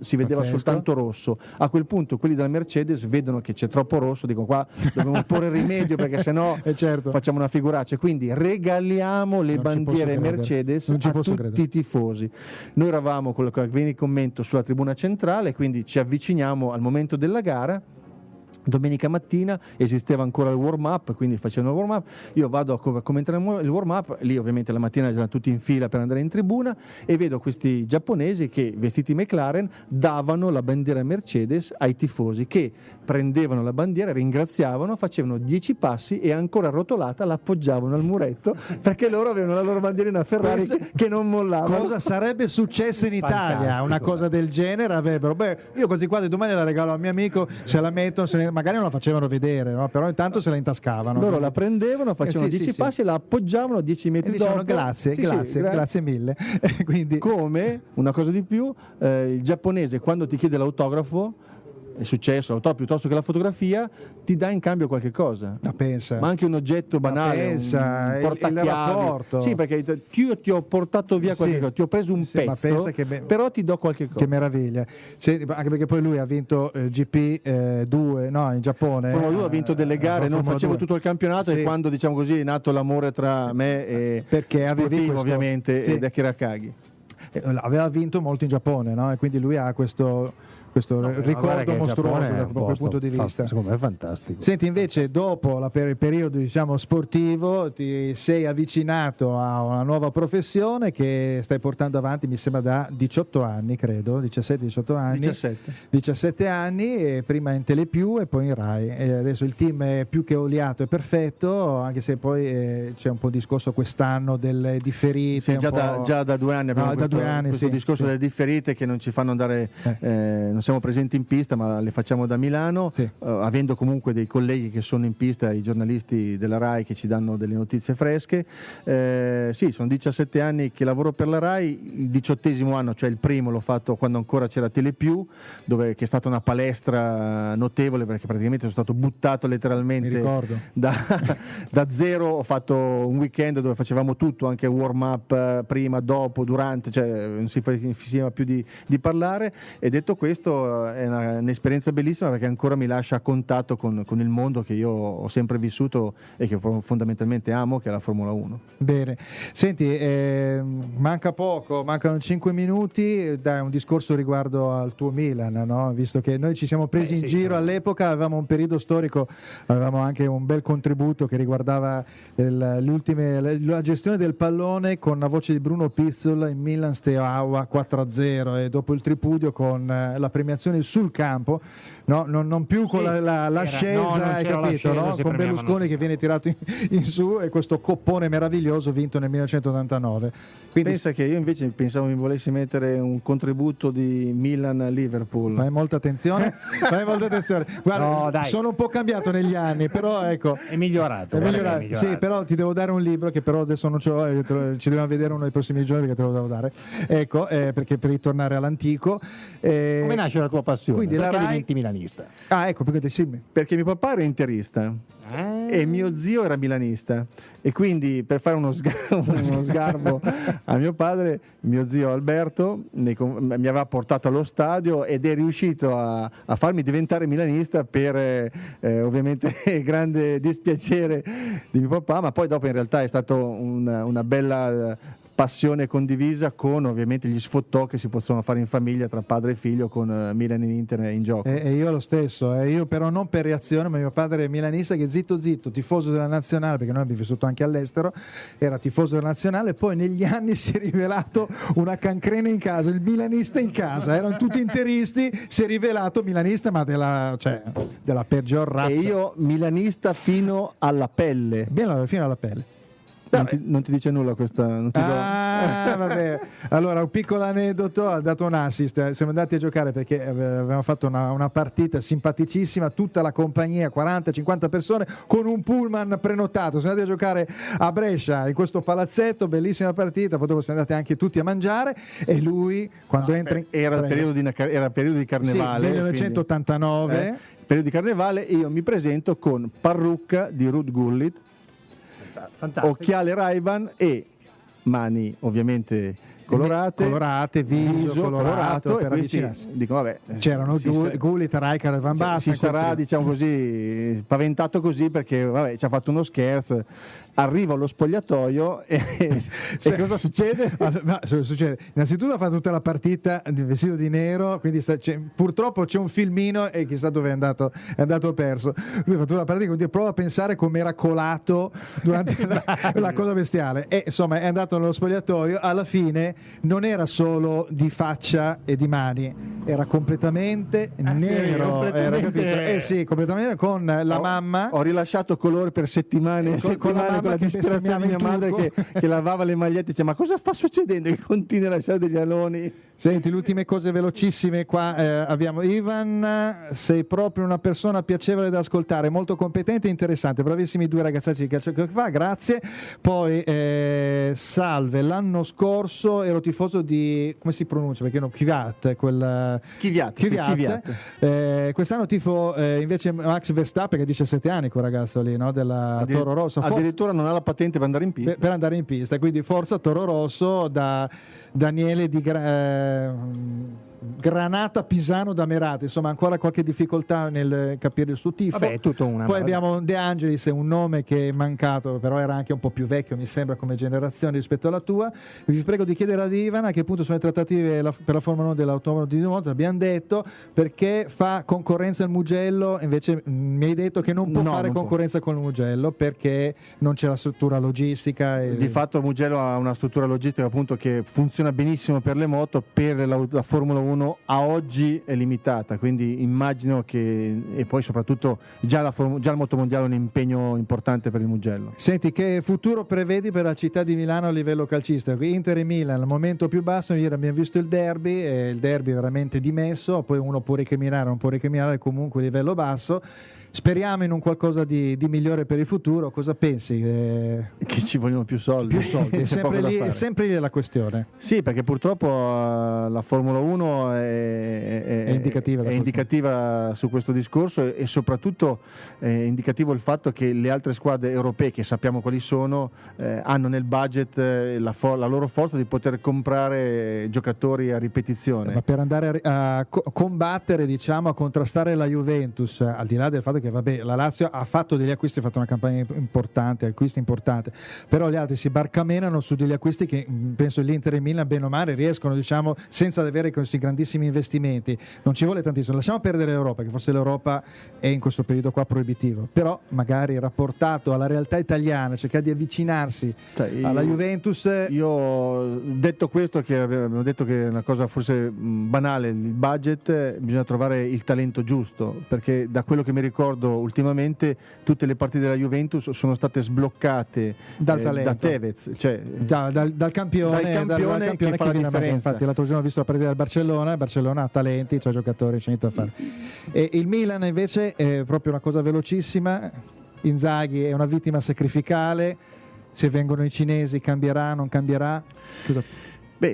si vedeva soltanto rosso. A quel punto quelli della Mercedes vedono che c'è troppo rosso, dicono qua dobbiamo porre rimedio perché sennò facciamo una figuraccia, quindi regaliamo le bandiere Mercedes a tutti i tifosi. Noi eravamo, quello che viene in commento, sulla tribuna centrale, quindi ci avviciniamo al momento della gara. Domenica mattina esisteva ancora il warm up, quindi facevano il warm up, io vado a commentare il warm up, lì ovviamente la mattina erano tutti in fila per andare in tribuna, e vedo questi giapponesi che, vestiti McLaren, davano la bandiera Mercedes ai tifosi, che prendevano la bandiera, ringraziavano, facevano 10 passi e ancora arrotolata la appoggiavano al muretto perché loro avevano la loro bandierina Ferrari che non mollava. Cosa sarebbe successo in Italia? Una cosa del genere avrebbero, io quasi quasi domani la regalo al mio amico, se la mettono, magari non la facevano vedere, no? Però intanto se la intascavano. Loro la prendevano, facevano 10 passi e la appoggiavano 10 metri dicevano dopo. Grazie mille. Quindi, come una cosa di più, il giapponese quando ti chiede l'autografo, è successo, l'autografo piuttosto che la fotografia, ti dà in cambio qualche cosa. Ma anche un oggetto banale, un portachiavi. Sì, perché io ti ho portato via qualche cosa, ti ho preso un pezzo, però ti do qualche cosa. Che meraviglia. Anche perché poi lui ha vinto GP2, no, in Giappone. Formula 2 ha vinto delle gare, non facevo tutto il campionato, e quando, diciamo così, è nato l'amore tra me e perché sportivo, ovviamente, e Akira Kagi. Aveva vinto molto in Giappone, no? E quindi lui ha questo ricordo mostruoso da quel punto di vista. Secondo me è fantastico. Senti, invece dopo il periodo, diciamo, sportivo, ti sei avvicinato a una nuova professione che stai portando avanti, mi sembra da 18 anni, credo, 17-18 anni. 17 anni, e prima in Telepiù e poi in Rai. E adesso il team è più che oliato e perfetto, anche se poi c'è un po' di discorso quest'anno delle differite. Già da 2 anni abbiamo questo discorso delle differite che non ci fanno andare, non siamo presenti in pista, ma le facciamo da Milano, avendo comunque dei colleghi che sono in pista, i giornalisti della RAI che ci danno delle notizie fresche. Sì, sono 17 anni che lavoro per la RAI, il 18° anno, cioè il primo l'ho fatto quando ancora c'era Telepiù, che è stata una palestra notevole, perché praticamente sono stato buttato letteralmente da zero. Ho fatto un weekend dove facevamo tutto, anche warm up prima, dopo, durante, cioè non si finiva più di parlare. E detto questo, è un'esperienza bellissima, perché ancora mi lascia a contatto con il mondo che io ho sempre vissuto e che fondamentalmente amo, che è la Formula 1. Bene, senti, manca poco, mancano 5 minuti, dai un discorso riguardo al tuo Milan, no? Visto che noi ci siamo presi in giro all'epoca, avevamo un periodo storico, avevamo anche un bel contributo che riguardava la gestione del pallone con la voce di Bruno Pizzol in Milan Steaua 4-0, e dopo il tripudio con la premiazione sul campo, no? non più con l'ascesa, hai capito, no? Con Berlusconi che viene tirato in su, e questo coppone meraviglioso vinto nel 1989. Quindi pensa che io invece pensavo mi volessi mettere un contributo di Milan-Liverpool. Fai molta attenzione. Guarda, sono un po' cambiato negli anni, però ecco, è migliorato. Sì, però ti devo dare un libro che però adesso non ce l'ho, ci dobbiamo vedere uno dei prossimi giorni, perché te lo devo dare, ecco, perché per ritornare all'antico. Come nasce la tua passione? Quindi perché la RAI diventi milanista? Ecco, perché mio papà era interista e mio zio era milanista, e quindi per fare uno sgarbo a mio padre, mio zio Alberto mi aveva portato allo stadio ed è riuscito a farmi diventare milanista, per ovviamente grande dispiacere di mio papà, ma poi dopo in realtà è stato una bella passione condivisa, con ovviamente gli sfottò che si possono fare in famiglia tra padre e figlio, con Milan e Inter in gioco. E io lo stesso, io però non per reazione, ma mio padre è milanista, che zitto tifoso della nazionale, perché noi abbiamo vissuto anche all'estero, era tifoso della nazionale, poi negli anni si è rivelato una cancrena in casa, il milanista in casa, erano tutti interisti, si è rivelato milanista, ma della peggior razza. E io milanista fino alla pelle. Fino alla pelle. Non ti dice nulla questa? Vabbè. Allora, un piccolo aneddoto: ha dato un assist. Siamo andati a giocare perché avevamo fatto una partita simpaticissima, tutta la compagnia, 40-50 persone, con un pullman prenotato. Siamo andati a giocare a Brescia, in questo palazzetto, bellissima partita. Poi dopo siamo andati anche tutti a mangiare, e lui quando entra era il periodo di carnevale, sì, 1989, periodo di carnevale, e io mi presento con parrucca di Ruud Gullit, occhiale Ray-Ban e mani ovviamente colorate, viso colorato, per avvicinarsi. Dico, vabbè, c'erano Gullit, Rijkaard e Van Basten. Si sarà, diciamo così, paventato così, perché vabbè, ci ha fatto uno scherzo. Arrivo allo spogliatoio e cosa succede? Succede? Innanzitutto ha fatto tutta la partita vestito di nero, quindi purtroppo c'è un filmino e chissà dove è andato perso. Lui ha fatto la partita, quindi prova a pensare come era colato durante la cosa bestiale. E insomma è andato nello spogliatoio, alla fine non era solo di faccia e di mani, era completamente nero. Era, capito? Sì, completamente, con la mamma. Ho rilasciato colore per settimane con la disperazione di mia madre che lavava le magliette, dice: ma cosa sta succedendo? Che continua a lasciare degli aloni. Senti, le ultime cose velocissime qua. Abbiamo Ivan, sei proprio una persona piacevole da ascoltare, molto competente e interessante, bravissimi due ragazzacci di calcio che fa, grazie. Poi salve, l'anno scorso ero tifoso di, come si pronuncia? Perché no, Kvyat. Quest'anno tifo invece Max Verstappen, che ha 17 anni, quel ragazzo lì, no? Della Toro Rosso. Addirittura non ha la patente per andare in pista. Per andare in pista, quindi forza Toro Rosso, da Daniele di Granata Pisano da Merate, insomma ancora qualche difficoltà nel capire il suo tifo. Vabbè, poi abbiamo De Angelis, un nome che è mancato, però era anche un po' più vecchio, mi sembra, come generazione rispetto alla tua. Vi prego di chiedere ad Ivan a che punto sono le trattative per la Formula 1 dell'automobile di Monza. Abbiamo detto, perché fa concorrenza al Mugello, invece mi hai detto che non può fare concorrenza con il Mugello perché non c'è la struttura logistica. Di fatto il Mugello ha una struttura logistica appunto che funziona benissimo per le moto, per la Formula 1 1 a oggi è limitata, quindi immagino che, e poi soprattutto già il motomondiale è un impegno importante per il Mugello. Senti, che futuro prevedi per la città di Milano a livello calcistico? Inter e Milan, al momento più basso, ieri abbiamo visto il derby è veramente dimesso, poi uno può recriminare, non può recriminare, comunque livello basso. Speriamo in un qualcosa di migliore per il futuro. Cosa pensi? Che ci vogliono più soldi. È sempre lì la questione. Sì, perché purtroppo la Formula 1 è indicativa su questo discorso, e soprattutto è indicativo il fatto che le altre squadre europee, che sappiamo quali sono, hanno nel budget la loro forza di poter comprare giocatori a ripetizione. Ma per andare a combattere, diciamo, a contrastare la Juventus, al di là del fatto che la Lazio ha fatto degli acquisti, ha fatto una campagna importante, però gli altri si barcamenano su degli acquisti che penso l'Inter e Milan bene o male riescono, diciamo, senza avere questi grandissimi investimenti. Non ci vuole tantissimo, lasciamo perdere l'Europa, che forse l'Europa è in questo periodo qua proibitivo, però magari rapportato alla realtà italiana, cercare di avvicinarsi alla Juventus. Io detto questo, che abbiamo detto che è una cosa forse banale, il budget, bisogna trovare il talento giusto, perché da quello che mi ricordo ultimamente tutte le partite della Juventus sono state sbloccate dal talento, da Tevez, cioè dal campione che fa la differenza. Infatti l'altro giorno ho visto la partita del Barcellona, il Barcellona ha talenti, c'ha giocatori, c'è niente da fare. E il Milan invece è proprio una cosa velocissima. Inzaghi è una vittima sacrificale, se vengono i cinesi cambierà, non cambierà?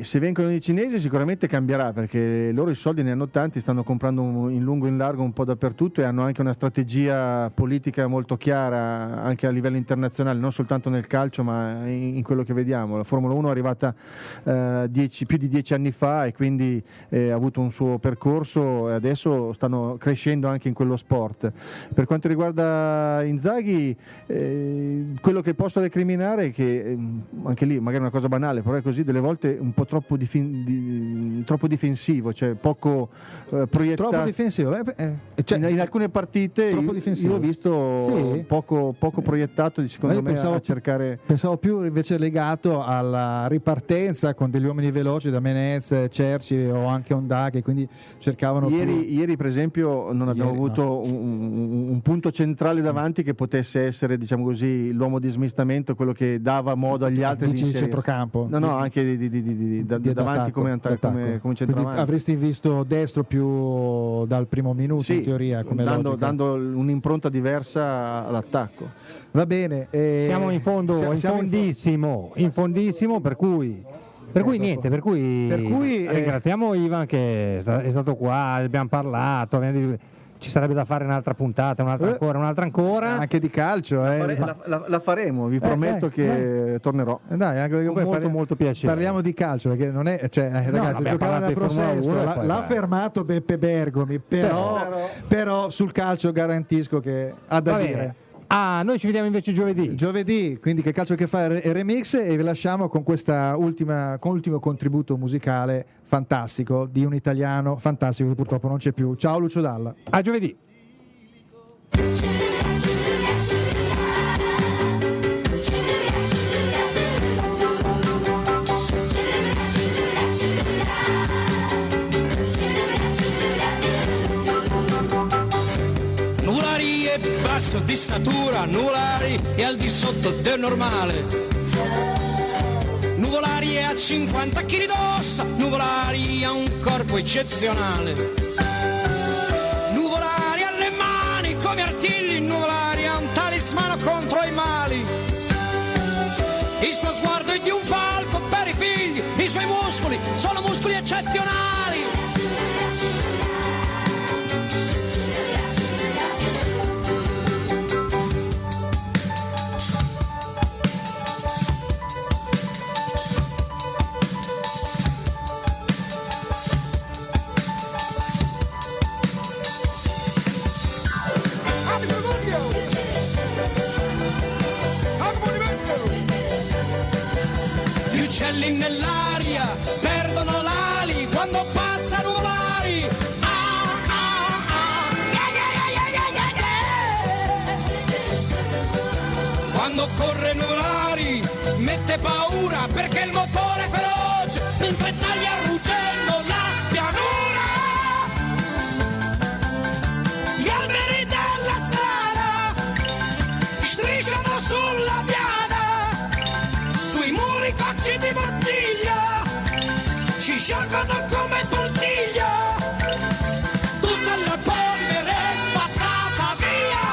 Se vengono i cinesi sicuramente cambierà, perché loro i soldi ne hanno tanti, stanno comprando in lungo e in largo un po' dappertutto, e hanno anche una strategia politica molto chiara anche a livello internazionale, non soltanto nel calcio ma in quello che vediamo. La Formula 1 è arrivata più di 10 anni fa, e quindi ha avuto un suo percorso, e adesso stanno crescendo anche in quello sport. Per quanto riguarda Inzaghi, quello che posso recriminare è che, anche lì magari una cosa banale, però è così, delle volte un po' troppo difensivo, cioè poco proiettato. Troppo difensivo? In alcune partite io ho visto poco proiettato, secondo me, a cercare. Pensavo più invece legato alla ripartenza con degli uomini veloci da Menez, Cerci o anche Ondà, che quindi cercavano ieri per esempio non abbiamo avuto un punto centrale davanti che potesse essere, diciamo così, l'uomo di smistamento, quello che dava modo agli altri di centrocampo. No, anche davanti come centravanti. Avresti visto destro più dal primo minuto, in teoria, come dando un'impronta diversa all'attacco. Va bene, siamo in fondo, in fondissimo, per cui ringraziamo Ivan che è stato qua, abbiamo parlato, ci sarebbe da fare un'altra puntata, un'altra ancora. Anche di calcio. La faremo, vi prometto che tornerò. Dai, anche con molto piacere. Parliamo di calcio, perché non è, ragazzi, giocare nella Pro Sesto, l'ha fermato Beppe Bergomi, però sul calcio garantisco che ha da dire. Noi ci vediamo invece giovedì, quindi Che calcio che fa il remix, e vi lasciamo con l'ultimo contributo musicale fantastico di un italiano fantastico che purtroppo non c'è più. Ciao Lucio Dalla, a giovedì. Basso di statura, nuvolari e al di sotto del normale. Nuvolari è a 50 kg d'ossa, Nuvolari ha un corpo eccezionale. Nuvolari ha le mani come artigli, Nuvolari ha un talismano contro i mali. Il suo sguardo è di un falco per i figli, i suoi muscoli sono muscoli eccezionali. Gli uccelli nell'aria perdono l'ali quando passa Nuvolari. Quando corre Nuvolari mette paura perché il motore è feroce mentre taglia a ruggendo la pianura. sciolgono come bottiglia, tutta la polvere spazzata via.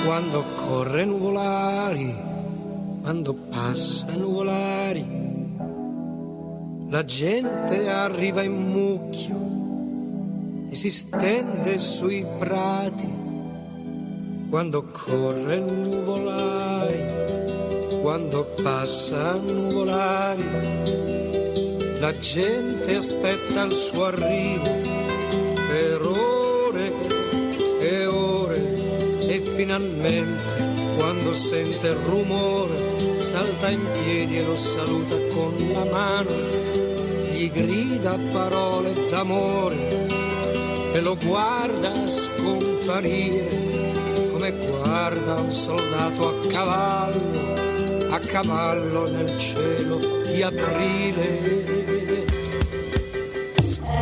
Quando corre nuvolari, quando passa nuvolari, la gente arriva in mucchio e si stende sui prati. Quando corre nuvolari, quando passa nuvolari, la gente aspetta il suo arrivo per ore e ore, e finalmente quando sente il rumore salta in piedi e lo saluta con la mano, gli grida parole d'amore e lo guarda scomparire come guarda un soldato a cavallo nel cielo di aprile.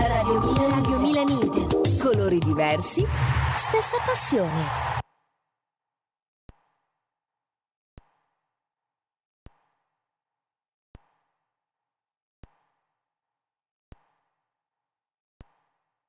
Radio Milanite, colori diversi, stessa passione.